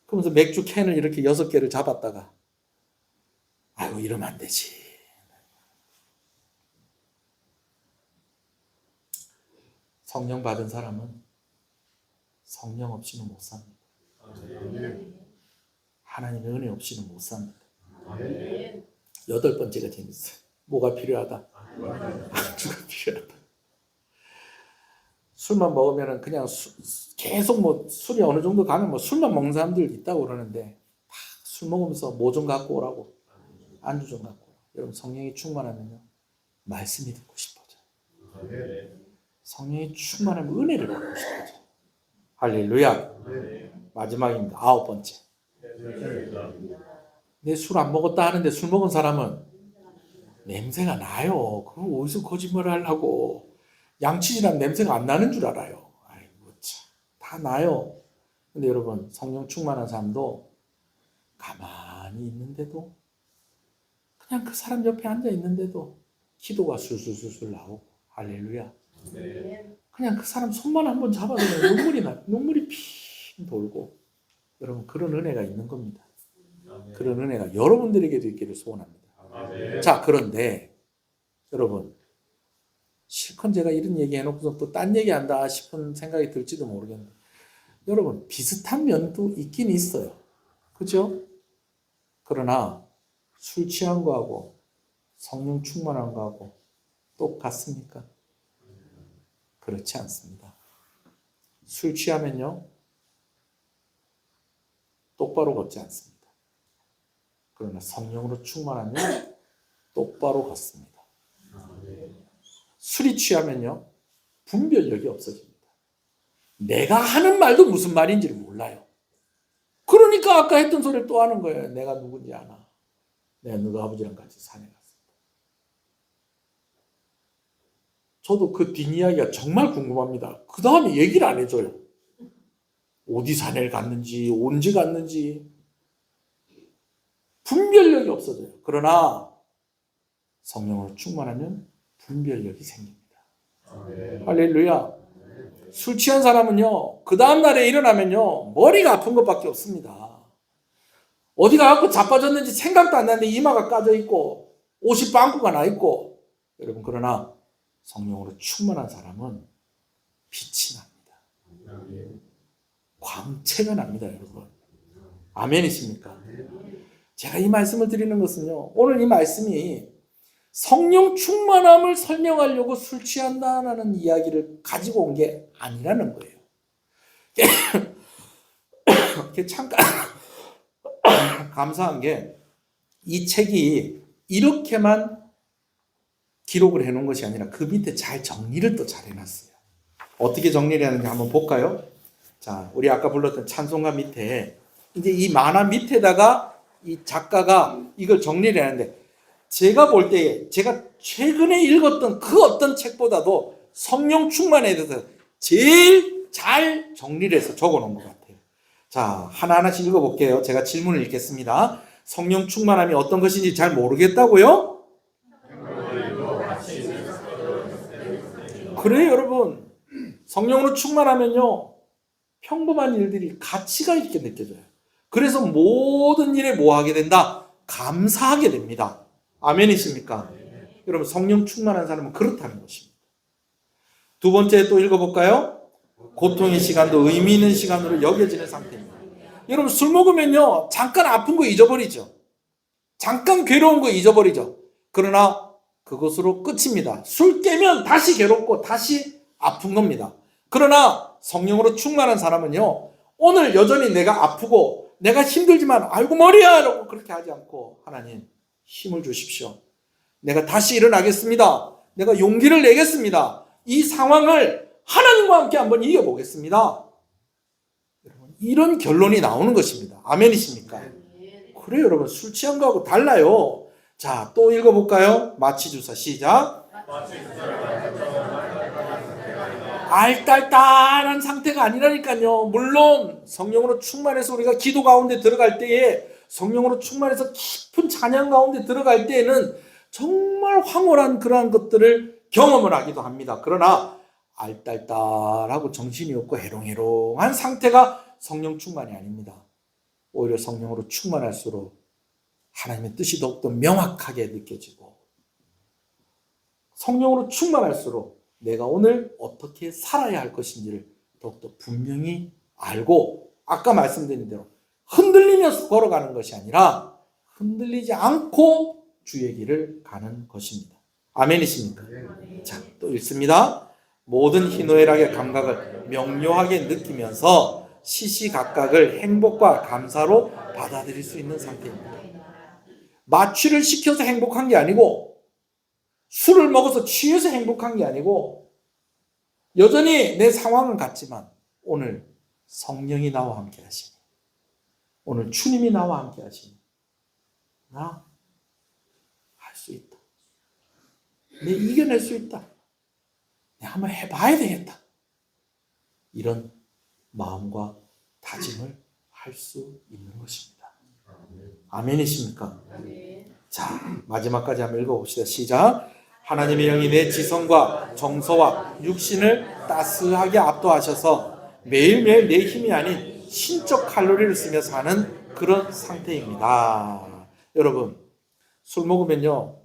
A: 그러면서 맥주 캔을 이렇게 6개를 잡았다가 아이고 이러면 안 되지. 성령 받은 사람은 성령 없이는 못 삽니다. 하나님의 은혜 없이는 못 삽니다. 여덟 번째가 재밌어요. 뭐가 필요하다? 안주가 필요하다. 술만 먹으면 그냥 계속 뭐 술이 어느 정도 가면 뭐 술만 먹는 사람들 있다고 그러는데 술 먹으면서 뭐 좀 갖고 오라고, 안주 좀 갖고 오라고. 여러분 성령이 충만하면요 말씀이 듣고 싶어져. 성령이 충만하면 은혜를 받고 싶어져. 할렐루야. 마지막입니다. 9번째. 내 술 안 먹었다 하는데 술 먹은 사람은 냄새가 나요. 그럼 어디서 거짓말을 하려고. 양치질하면 냄새가 안 나는 줄 알아요. 아이고 참, 다 나요. 근데 여러분 성령 충만한 사람도 가만히 있는데도, 그냥 그 사람 옆에 앉아 있는데도 기도가 술술술술 나오고, 할렐루야. 그냥 그 사람 손만 한번 잡아도 눈물이 핑 돌고. 여러분 그런 은혜가 있는 겁니다. 그런 은혜가 여러분들에게도 있기를 소원합니다. 자, 그런데 여러분 실컷 제가 이런 얘기 해놓고서 또 딴 얘기한다 싶은 생각이 들지도 모르겠는데, 여러분 비슷한 면도 있긴 있어요. 그죠? 그러나 술 취한 거하고 성령 충만한 거하고 똑같습니까? 그렇지 않습니다. 술 취하면요 똑바로 걷지 않습니다. 그러나 성령으로 충만하면 똑바로 걷습니다. 술이 취하면요 분별력이 없어집니다. 내가 하는 말도 무슨 말인지를 몰라요. 그러니까 아까 했던 소리를 또 하는 거예요. 내가 누군지 아나. 내가 너희 아버지랑 같이 산에 갔습니다. 저도 그 뒷이야기가 정말 궁금합니다. 그 다음에 얘기를 안 해줘요. 어디 산에 갔는지, 언제 갔는지. 분별력이 없어져요. 그러나 성령으로 충만하면 분별력이 생깁니다. 할렐루야. 술 취한 사람은요 그 다음날에 일어나면요 머리가 아픈 것밖에 없습니다. 어디 가갖고 자빠졌는지 생각도 안 나는데 이마가 까져 있고 옷이 빵꾸가 나 있고. 여러분 그러나 성령으로 충만한 사람은 빛이 납니다. 광채가 납니다. 여러분 아멘이십니까? 제가 이 말씀을 드리는 것은요 오늘 이 말씀이 성령 충만함을 설명하려고 술 취한다는 이야기를 가지고 온 게 아니라는 거예요. 참 감사한 게 이 책이 이렇게만 기록을 해놓은 것이 아니라 그 밑에 잘 정리를 또 잘 해놨어요. 어떻게 정리를 하는지 한번 볼까요? 자, 우리 아까 불렀던 찬송가 밑에 이제 이 만화 밑에다가 이 작가가 이걸 정리를 하는데, 제가 볼 때 제가 최근에 읽었던 그 어떤 책보다도 성령 충만에 대해서 제일 잘 정리를 해서 적어놓은 것 같아요. 자, 하나하나씩 읽어볼게요. 제가 질문을 읽겠습니다. 성령 충만함이 어떤 것인지 잘 모르겠다고요? 그래요, 여러분. 성령으로 충만하면요 평범한 일들이 가치가 있게 느껴져요. 그래서 모든 일에 뭐 하게 된다? 감사하게 됩니다. 아멘이십니까? 여러분 성령 충만한 사람은 그렇다는 것입니다. 두 번째 또 읽어볼까요? 고통의 시간도 의미 있는 시간으로 여겨지는 상태입니다. 여러분 술 먹으면요 잠깐 아픈 거 잊어버리죠. 잠깐 괴로운 거 잊어버리죠. 그러나 그것으로 끝입니다. 술 깨면 다시 괴롭고 다시 아픈 겁니다. 그러나 성령으로 충만한 사람은요 오늘 여전히 내가 아프고 내가 힘들지만 아이고 머리야 라고 그렇게 하지 않고, 하나님 힘을 주십시오. 내가 다시 일어나겠습니다. 내가 용기를 내겠습니다. 이 상황을 하나님과 함께 한번 이겨보겠습니다. 이런 결론이 나오는 것입니다. 아멘이십니까? 그래요, 여러분. 술 취한 거하고 달라요. 자, 또 읽어볼까요? 마치주사 시작. 알딸딸한 상태가 아니라니까요. 물론 성령으로 충만해서 우리가 기도 가운데 들어갈 때에, 성령으로 충만해서 깊은 찬양 가운데 들어갈 때에는 정말 황홀한 그러한 것들을 경험을 하기도 합니다. 그러나 알딸딸하고 정신이 없고 해롱해롱한 상태가 성령 충만이 아닙니다. 오히려 성령으로 충만할수록 하나님의 뜻이 더욱더 명확하게 느껴지고, 성령으로 충만할수록 내가 오늘 어떻게 살아야 할 것인지를 더욱더 분명히 알고, 아까 말씀드린 대로 흔들리면서 걸어가는 것이 아니라 흔들리지 않고 주의 길을 가는 것입니다. 아멘이십니까? 자, 또 읽습니다. 모든 희노애락의 감각을 명료하게 느끼면서 시시각각을 행복과 감사로 받아들일 수 있는 상태입니다. 마취를 시켜서 행복한 게 아니고, 술을 먹어서 취해서 행복한 게 아니고, 여전히 내 상황은 같지만 오늘 성령이 나와 함께 하시니, 오늘 주님이 나와 함께 하시니 나 할 수 있다. 내 이겨낼 수 있다. 내가 한번 해봐야 되겠다. 이런 마음과 다짐을 할 수 있는 것입니다. 아멘이십니까? 자, 마지막까지 한번 읽어봅시다. 시작. 하나님의 영이 내 지성과 정서와 육신을 따스하게 압도하셔서 매일매일 내 힘이 아닌 신적 칼로리를 쓰며 사는 그런 상태입니다. 여러분, 술 먹으면요,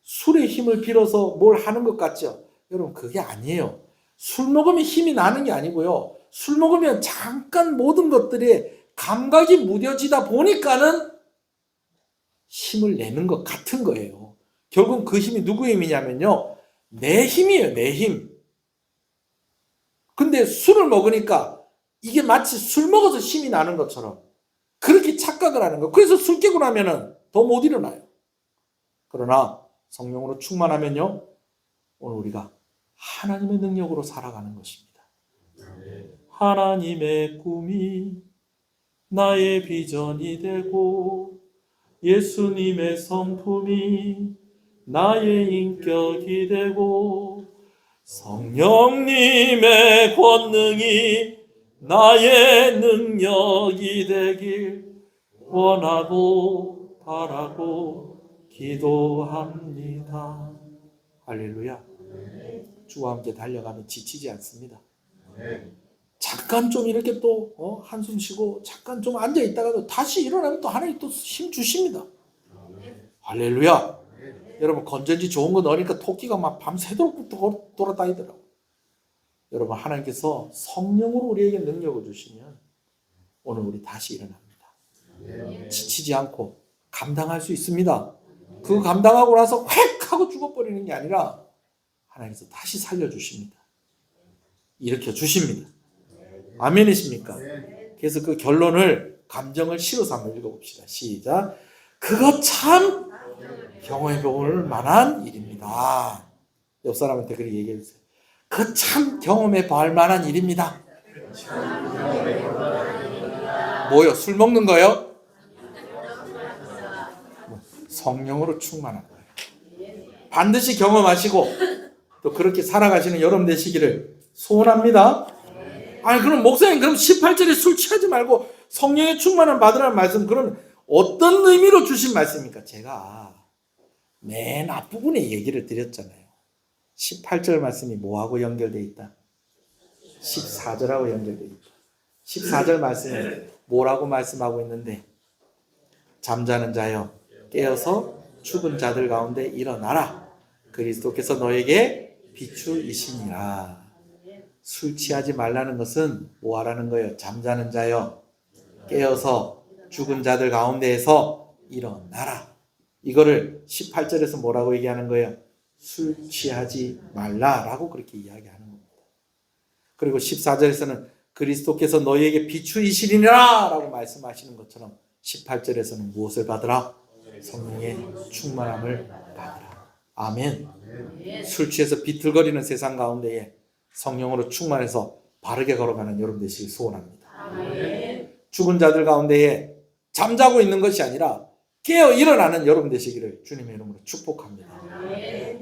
A: 술의 힘을 빌어서 뭘 하는 것 같죠? 여러분, 그게 아니에요. 술 먹으면 힘이 나는 게 아니고요, 술 먹으면 잠깐 모든 것들이 감각이 무뎌지다 보니까는 힘을 내는 것 같은 거예요. 결국 그 힘이 누구의 힘이냐면요, 내 힘이에요. 내 힘. 근데 술을 먹으니까 이게 마치 술 먹어서 힘이 나는 것처럼 그렇게 착각을 하는 거예요. 그래서 술 깨고 나면은 더 못 일어나요. 그러나 성령으로 충만하면요, 오늘 우리가 하나님의 능력으로 살아가는 것입니다. 하나님의 꿈이 나의 비전이 되고 예수님의 성품이 나의 인격이 되고 성령님의 권능이 나의 능력이 되길 원하고 바라고 기도합니다. 할렐루야. 주와 함께 달려가면 지치지 않습니다. 잠깐 좀 이렇게 또 한숨 쉬고 잠깐 좀 앉아 있다가도 다시 일어나면 또 하나님 또 힘 주십니다. 할렐루야. 여러분, 건전지 좋은 거 넣으니까 토끼가 막 밤새도록 돌아다니더라고요. 여러분, 하나님께서 성령으로 우리에게 능력을 주시면 오늘 우리 다시 일어납니다. 지치지 않고 감당할 수 있습니다. 그 감당하고 나서 획 하고 죽어버리는 게 아니라 하나님께서 다시 살려주십니다. 일으켜 주십니다. 아멘이십니까? 그래서 그 결론을, 감정을 실어서 한번 읽어봅시다. 시작. 그거 참 경험해 볼 만한 일입니다. 옆 사람한테 그렇게 얘기해 주세요. 그 참 경험해 볼 만한 일입니다. 뭐요? 술 먹는 거요? 성령으로 충만한 거예요. 반드시 경험하시고 또 그렇게 살아가시는 여러분 되시기를 소원합니다. 아니, 그럼 목사님, 그럼 18절에 술 취하지 말고 성령의 충만함 받으라는 말씀, 그럼 어떤 의미로 주신 말씀입니까? 제가 맨 앞부분에 얘기를 드렸잖아요. 18절 말씀이 뭐하고 연결되어 있다? 14절하고 연결되어 있다. 14절 말씀이 뭐라고 말씀하고 있는데, 잠자는 자여 깨어서 죽은 자들 가운데 일어나라. 그리스도께서 너에게 비추이시니라. 술 취하지 말라는 것은 뭐 하라는 거예요? 잠자는 자여 깨어서 죽은 자들 가운데에서 일어나라. 이거를 18절에서 뭐라고 얘기하는 거예요? 술 취하지 말라라고 그렇게 이야기하는 겁니다. 그리고 14절에서는 그리스도께서 너희에게 비추이시리라 라고 말씀하시는 것처럼 18절에서는 무엇을 받으라? 성령의 충만함을 받으라. 아멘. 술 취해서 비틀거리는 세상 가운데에 성령으로 충만해서 바르게 걸어가는 여러분 되시길 소원합니다. 죽은 자들 가운데에 잠자고 있는 것이 아니라 깨어 일어나는 여러분 되시기를 주님의 이름으로 축복합니다.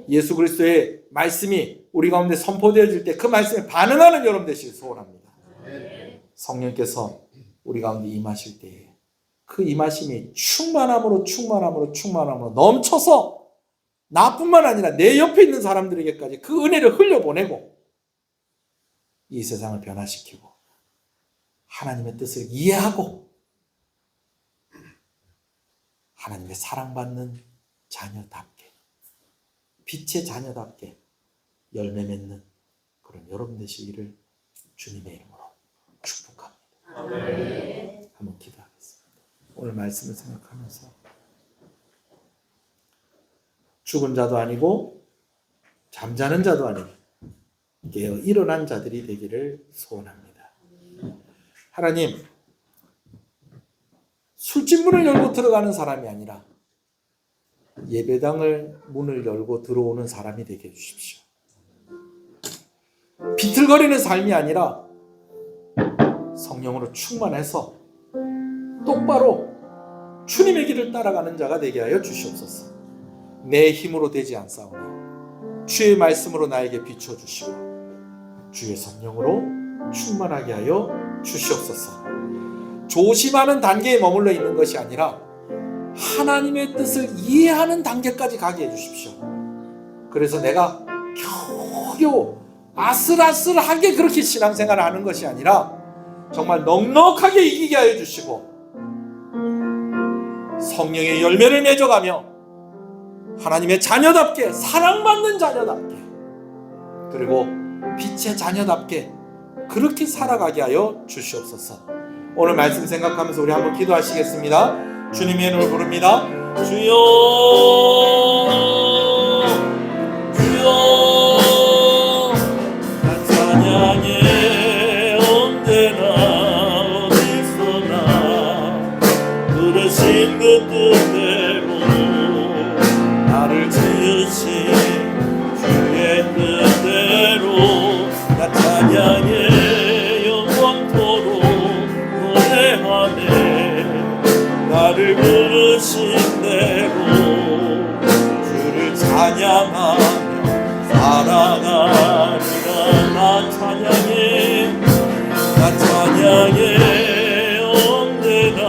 A: 예수 그리스도의 말씀이 우리 가운데 선포되어질 때 그 말씀에 반응하는 여러분 되시길 소원합니다. 성령께서 우리 가운데 임하실 때에 그 임하심이 충만함으로 넘쳐서 나뿐만 아니라 내 옆에 있는 사람들에게까지 그 은혜를 흘려보내고 이 세상을 변화시키고 하나님의 뜻을 이해하고 하나님의 사랑받는 자녀답게, 빛의 자녀답게 열매 맺는 그런 여러분 되시기를 주님의 이름으로 축복합니다. 한번 기도하겠습니다. 오늘 말씀을 생각하면서 죽은 자도 아니고 잠자는 자도 아니고 깨어 일어난 자들이 되기를 소원합니다. 하나님, 술집문을 열고 들어가는 사람이 아니라 예배당을 문을 열고 들어오는 사람이 되게 해주십시오. 비틀거리는 삶이 아니라 성령으로 충만해서 똑바로 주님의 길을 따라가는 자가 되게 하여 주시옵소서. 내 힘으로 되지 않사오니 주의 말씀으로 나에게 비춰주시고 주의 성령으로 충만하게 하여 주시옵소서. 조심하는 단계에 머물러 있는 것이 아니라 하나님의 뜻을 이해하는 단계까지 가게 해주십시오. 그래서 내가 겨우겨우 아슬아슬하게 그렇게 신앙생활을 하는 것이 아니라 정말 넉넉하게 이기게 하여 주시고 성령의 열매를 맺어가며 하나님의 자녀답게, 사랑받는 자녀답게, 그리고 빛의 자녀답게 그렇게 살아가게 하여 주시옵소서. 오늘 말씀 생각하면서 우리 한번 기도하시겠습니다. 주님의 이름을 부릅니다.
B: 주여 주여 나 찬양해 언제나 어디서나 그러신 그 뜻대로 나를 지으신 주의 뜻대로 나 찬양해 영원토록 노래하네 나를 부르신 대로 주를 찬양하며 살아가리라. 나 찬양해 나 찬양해 언제나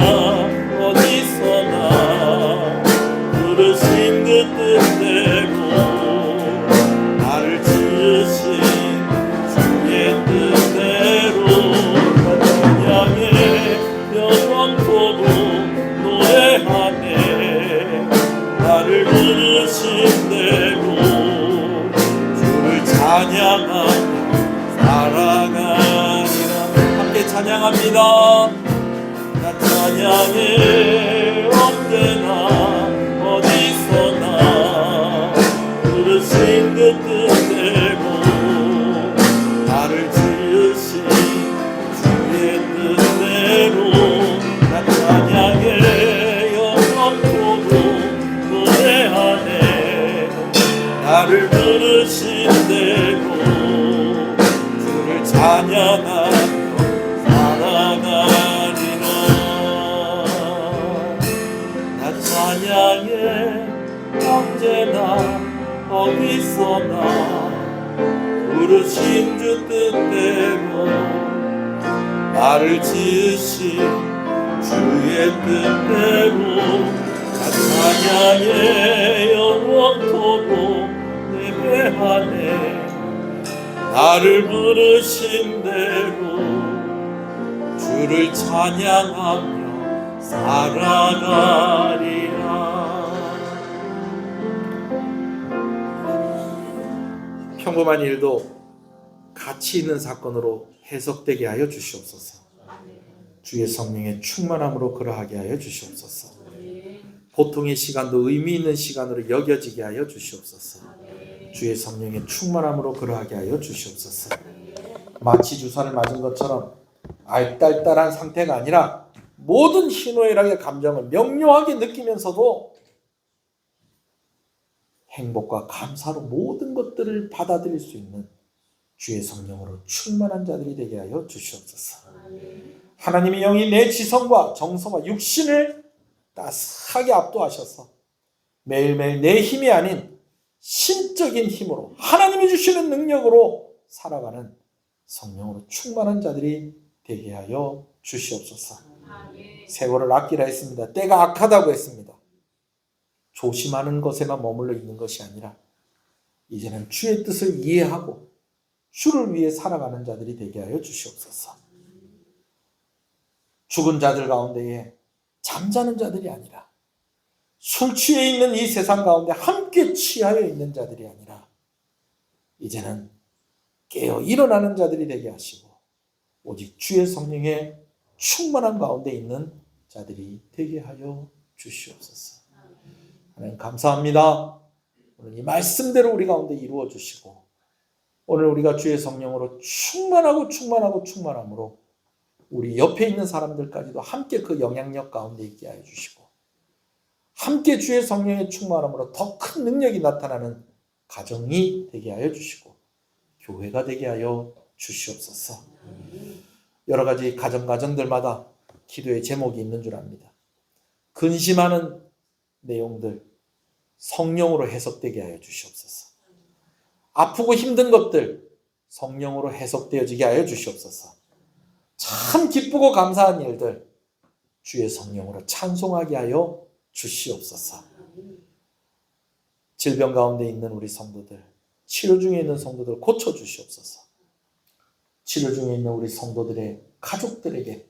B: 어디서나 부르신 그 뜻대로 나를 지으신 주의 뜻대로 나 찬양해 영원토록 노래하네 나를 부르신 대로 주를 찬양하며 살아가리라. 함께 찬양합니다. 나 찬양해 언제나 어디서나 부르신 그 뜻대로 나를 지으신 주의 뜻대로 나 찬양해 영원토록 노래하네 나를 부르신 대로 주를 찬양하며 살아가리라. 나 찬양해 언제나 어디서나 부르신 주 뜻대로 나를 지으신 주의 뜻대로 나 찬양해 영원토록 예배하네 나를 부르신 대로 주를 찬양하며 살아가리라.
A: 평범한 일도 가치 있는 사건으로 해석되게 하여 주시옵소서. 주의 성령의 충만함으로 그러하게 하여 주시옵소서. 보통의 시간도 의미 있는 시간으로 여겨지게 하여 주시옵소서. 주의 성령의 충만함으로 그러하게 하여 주시옵소서. 마치 주사를 맞은 것처럼 알딸딸한 상태가 아니라 모든 희노애락의 감정을 명료하게 느끼면서도 행복과 감사로 모든 것들을 받아들일 수 있는 주의 성령으로 충만한 자들이 되게 하여 주시옵소서. 하나님의 영이 내 지성과 정서와 육신을 따스하게 압도하셔서 매일매일 내 힘이 아닌 신적인 힘으로 하나님이 주시는 능력으로 살아가는 성령으로 충만한 자들이 되게 하여 주시옵소서. 세월을 아끼라 했습니다. 때가 악하다고 했습니다. 조심하는 것에만 머물러 있는 것이 아니라 이제는 주의 뜻을 이해하고 주를 위해 살아가는 자들이 되게 하여 주시옵소서. 죽은 자들 가운데에 잠자는 자들이 아니라 술 취해 있는 이 세상 가운데 함께 취하여 있는 자들이 아니라 이제는 깨어 일어나는 자들이 되게 하시고 오직 주의 성령의 충만한 가운데 있는 자들이 되게 하여 주시옵소서. 하나님 감사합니다. 오늘 이 말씀대로 우리 가운데 이루어 주시고 오늘 우리가 주의 성령으로 충만함으로 우리 옆에 있는 사람들까지도 함께 그 영향력 가운데 있게 하여 주시고 함께 주의 성령의 충만함으로 더 큰 능력이 나타나는 가정이 되게 하여 주시고 교회가 되게 하여 주시옵소서. 여러 가지 가정들마다 기도의 제목이 있는 줄 압니다. 근심하는 내용들 성령으로 해석되게 하여 주시옵소서. 아프고 힘든 것들 성령으로 해석되어지게 하여 주시옵소서. 참 기쁘고 감사한 일들 주의 성령으로 찬송하게 하여 주시옵소서. 질병 가운데 있는 우리 성도들, 치료 중에 있는 성도들 고쳐 주시옵소서. 치료 중에 있는 우리 성도들의 가족들에게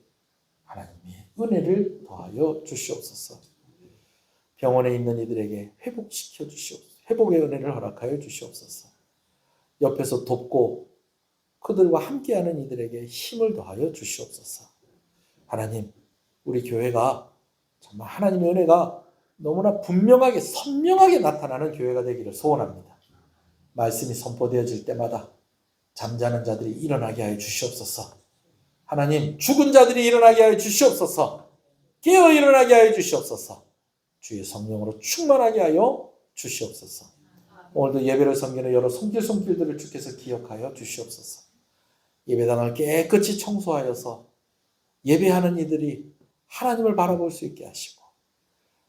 A: 하나님의 은혜를 더하여 주시옵소서. 병원에 있는 이들에게 회복시켜 주시옵소서. 회복의 은혜를 허락하여 주시옵소서. 옆에서 돕고 그들과 함께하는 이들에게 힘을 더하여 주시옵소서. 하나님, 우리 교회가 정말 하나님의 은혜가 너무나 분명하게 선명하게 나타나는 교회가 되기를 소원합니다. 말씀이 선포되어질 때마다 잠자는 자들이 일어나게 하여 주시옵소서. 하나님, 죽은 자들이 일어나게 하여 주시옵소서. 깨어 일어나게 하여 주시옵소서. 주의 성령으로 충만하게 하여 주시옵소서. 오늘도 예배를 섬기는 여러 손길들을 주께서 기억하여 주시옵소서. 예배당을 깨끗이 청소하여서 예배하는 이들이 하나님을 바라볼 수 있게 하시고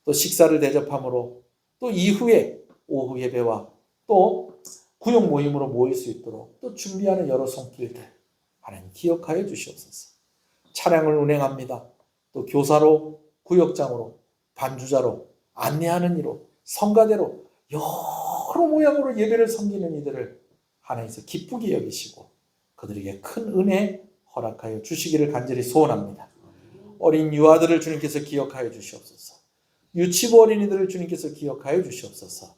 A: 또 식사를 대접함으로 또 이후에 오후 예배와 또 구역 모임으로 모일 수 있도록 또 준비하는 여러 손길들 하나님 기억하여 주시옵소서. 차량을 운행합니다. 또 교사로 구역장으로 반주자로 안내하는 이로 성가대로 여러 모양으로 예배를 섬기는 이들을 하나님께서 기쁘게 여기시고 그들에게 큰 은혜 허락하여 주시기를 간절히 소원합니다. 어린 유아들을 주님께서 기억하여 주시옵소서. 유치부 어린이들을 주님께서 기억하여 주시옵소서.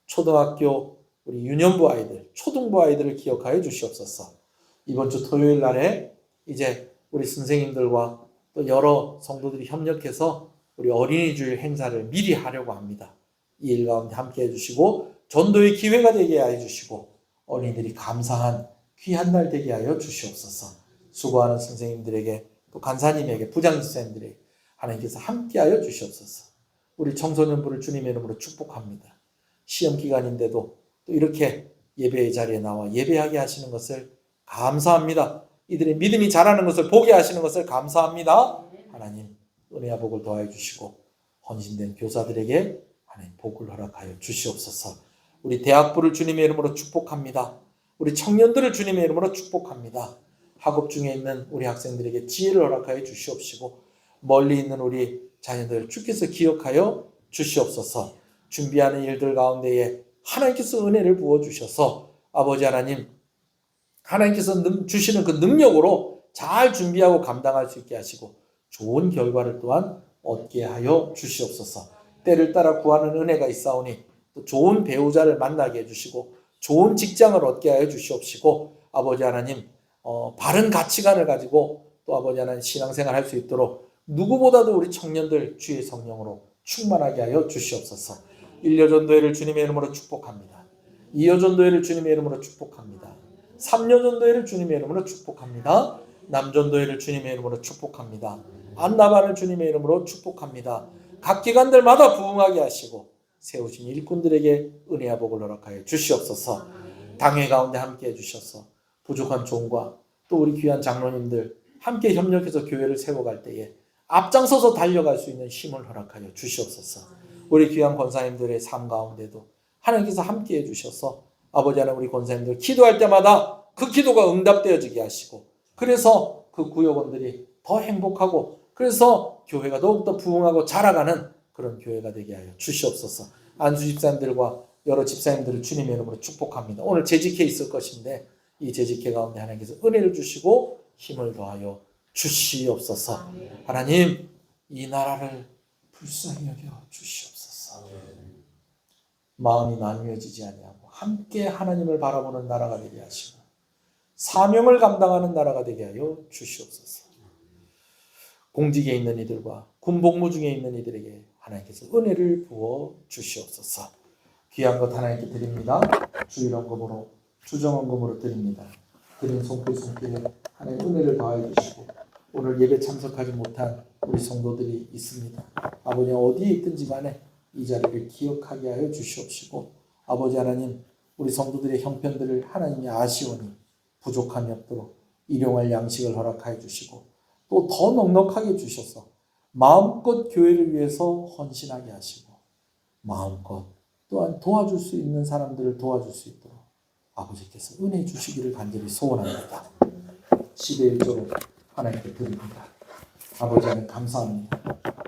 A: 초등학교 우리 유년부 아이들, 초등부 아이들을 기억하여 주시옵소서. 이번 주 토요일 날에 이제 우리 선생님들과 또 여러 성도들이 협력해서 우리 어린이 주일 행사를 미리 하려고 합니다. 이 일 가운데 함께 해주시고 전도의 기회가 되게 하여 주시고 어린이들이 감사한 귀한 날 되게 하여 주시옵소서. 수고하는 선생님들에게 또 간사님에게 부장선생님들에게 하나님께서 함께하여 주시옵소서. 우리 청소년부를 주님의 이름으로 축복합니다. 시험 기간인데도 또 이렇게 예배의 자리에 나와 예배하게 하시는 것을 감사합니다. 이들의 믿음이 자라는 것을 보게 하시는 것을 감사합니다. 하나님 은혜와 복을 더하여 주시고 헌신된 교사들에게 하나님 복을 허락하여 주시옵소서. 우리 대학부를 주님의 이름으로 축복합니다. 우리 청년들을 주님의 이름으로 축복합니다. 학업 중에 있는 우리 학생들에게 지혜를 허락하여 주시옵시고 멀리 있는 우리 자녀들 주께서 기억하여 주시옵소서. 준비하는 일들 가운데에 하나님께서 은혜를 부어주셔서 아버지 하나님 하나님께서 주시는 그 능력으로 잘 준비하고 감당할 수 있게 하시고 좋은 결과를 또한 얻게 하여 주시옵소서. 때를 따라 구하는 은혜가 있사오니 또 좋은 배우자를 만나게 해주시고 좋은 직장을 얻게 하여 주시옵시고 아버지 하나님 바른 가치관을 가지고 또 아버지 하나님 신앙생활 할 수 있도록 누구보다도 우리 청년들 주의 성령으로 충만하게 하여 주시옵소서. 1여 전도회를 주님의 이름으로 축복합니다. 2여 전도회를 주님의 이름으로 축복합니다. 3여 전도회를 주님의 이름으로 축복합니다. 남전도회를 주님의 이름으로 축복합니다. 안나반을 주님의 이름으로 축복합니다. 각 기관들마다 부흥하게 하시고 세우신 일꾼들에게 은혜와 복을 허락하여 주시옵소서. 당회 가운데 함께 해주셔서 부족한 종과 또 우리 귀한 장로님들 함께 협력해서 교회를 세워갈 때에 앞장서서 달려갈 수 있는 힘을 허락하여 주시옵소서. 우리 귀한 권사님들의 삶 가운데도 하나님께서 함께 해주셔서 아버지 하나님 우리 권사님들 기도할 때마다 그 기도가 응답되어지게 하시고 그래서 그 구역원들이 더 행복하고 그래서 교회가 더욱더 부흥하고 자라가는 그런 교회가 되게 하여 주시옵소서. 안수 집사님들과 여러 집사님들을 주님의 이름으로 축복합니다. 오늘 재직회 있을 것인데 이 재직회 가운데 하나님께서 은혜를 주시고 힘을 더하여 주시옵소서. 하나님 이 나라를 불쌍히 여겨 주시옵소서. 마음이 나뉘어지지 아니하고 함께 하나님을 바라보는 나라가 되게 하시고 사명을 감당하는 나라가 되게 하여 주시옵소서. 공직에 있는 이들과 군복무 중에 있는 이들에게 하나님께서 은혜를 부어 주시옵소서. 귀한 것 하나님께 드립니다. 주일헌금으로 주정헌금으로 드립니다. 드린 손길에 하나님 은혜를 더하여 주시고 오늘 예배 참석하지 못한 우리 성도들이 있습니다. 아버지 어디에 있든지 간에 이 자리를 기억하게 하여 주시옵시고 아버지 하나님 우리 성도들의 형편들을 하나님이 아시오니 부족함이 없도록 일용할 양식을 허락하여 주시고 또 더 넉넉하게 주셔서 마음껏 교회를 위해서 헌신하게 하시고 마음껏 또한 도와줄 수 있는 사람들을 도와줄 수 있도록 아버지께서 은혜 주시기를 간절히 소원합니다. 10의 1조로 하나님께 드립니다. 아버지 하나님 감사합니다.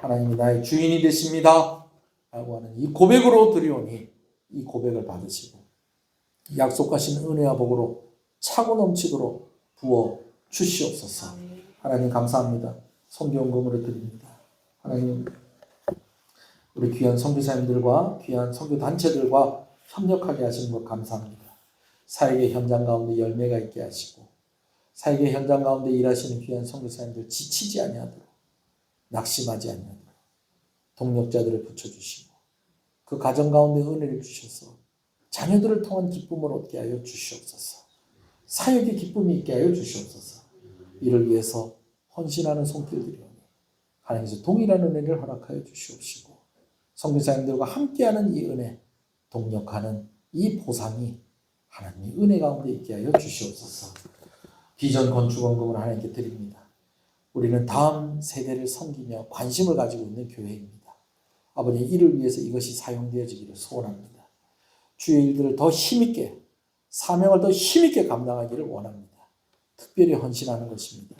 A: 하나님이 나의 주인이 되십니다 라고 하는 이 고백으로 드리오니 이 고백을 받으시고 약속하신 은혜와 복으로 차고 넘치도록 부어 주시옵소서. 하나님 감사합니다. 선교헌금으로 드립니다. 하나님 우리 귀한 선교사님들과 귀한 선교단체들과 협력하게 하시는 것 감사합니다. 사역의 현장 가운데 열매가 있게 하시고 사역의 현장 가운데 일하시는 귀한 선교사님들 지치지 아니하도록 낙심하지 아니하도록 동력자들을 붙여주시고 그 가정 가운데 은혜를 주셔서 자녀들을 통한 기쁨을 얻게 하여 주시옵소서. 사역의 기쁨이 있게 하여 주시옵소서. 이를 위해서 헌신하는 손길들이오니 하나님께서 동일한 은혜를 허락하여 주시옵시고 선교사님들과 함께하는 이 은혜, 동력하는 이 보상이 하나님의 은혜 가운데 있게 하여 주시옵소서. 비전 건축원금을 하나님께 드립니다. 우리는 다음 세대를 섬기며 관심을 가지고 있는 교회입니다. 아버지 이를 위해서 이것이 사용되어지기를 소원합니다. 주의 일들을 더 힘있게 사명을 더 힘있게 감당하기를 원합니다. 특별히 헌신하는 것입니다.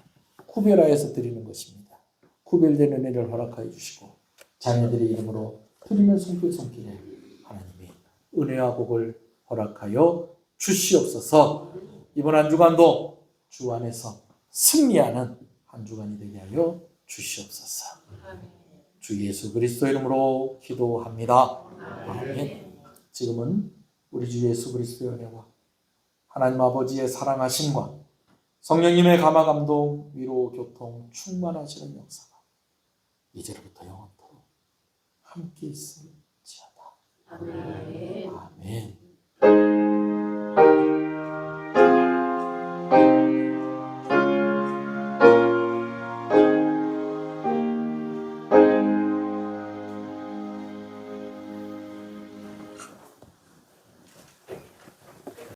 A: 구별하여서 드리는 것입니다. 구별된 은혜를 허락하여 주시고 자녀들의 이름으로 드리는 손길에 하나님이 은혜와 복을 허락하여 주시옵소서. 이번 한 주간도 주 안에서 승리하는 한 주간이 되게 하여 주시옵소서. 주 예수 그리스도 이름으로 기도합니다. 아멘. 지금은 우리 주 예수 그리스도의 은혜와 하나님 아버지의 사랑하심과 성령님의 감화 감동 위로 교통 충만하시는 역사가 이제로부터 영원토록 함께 있을지어다. 아멘.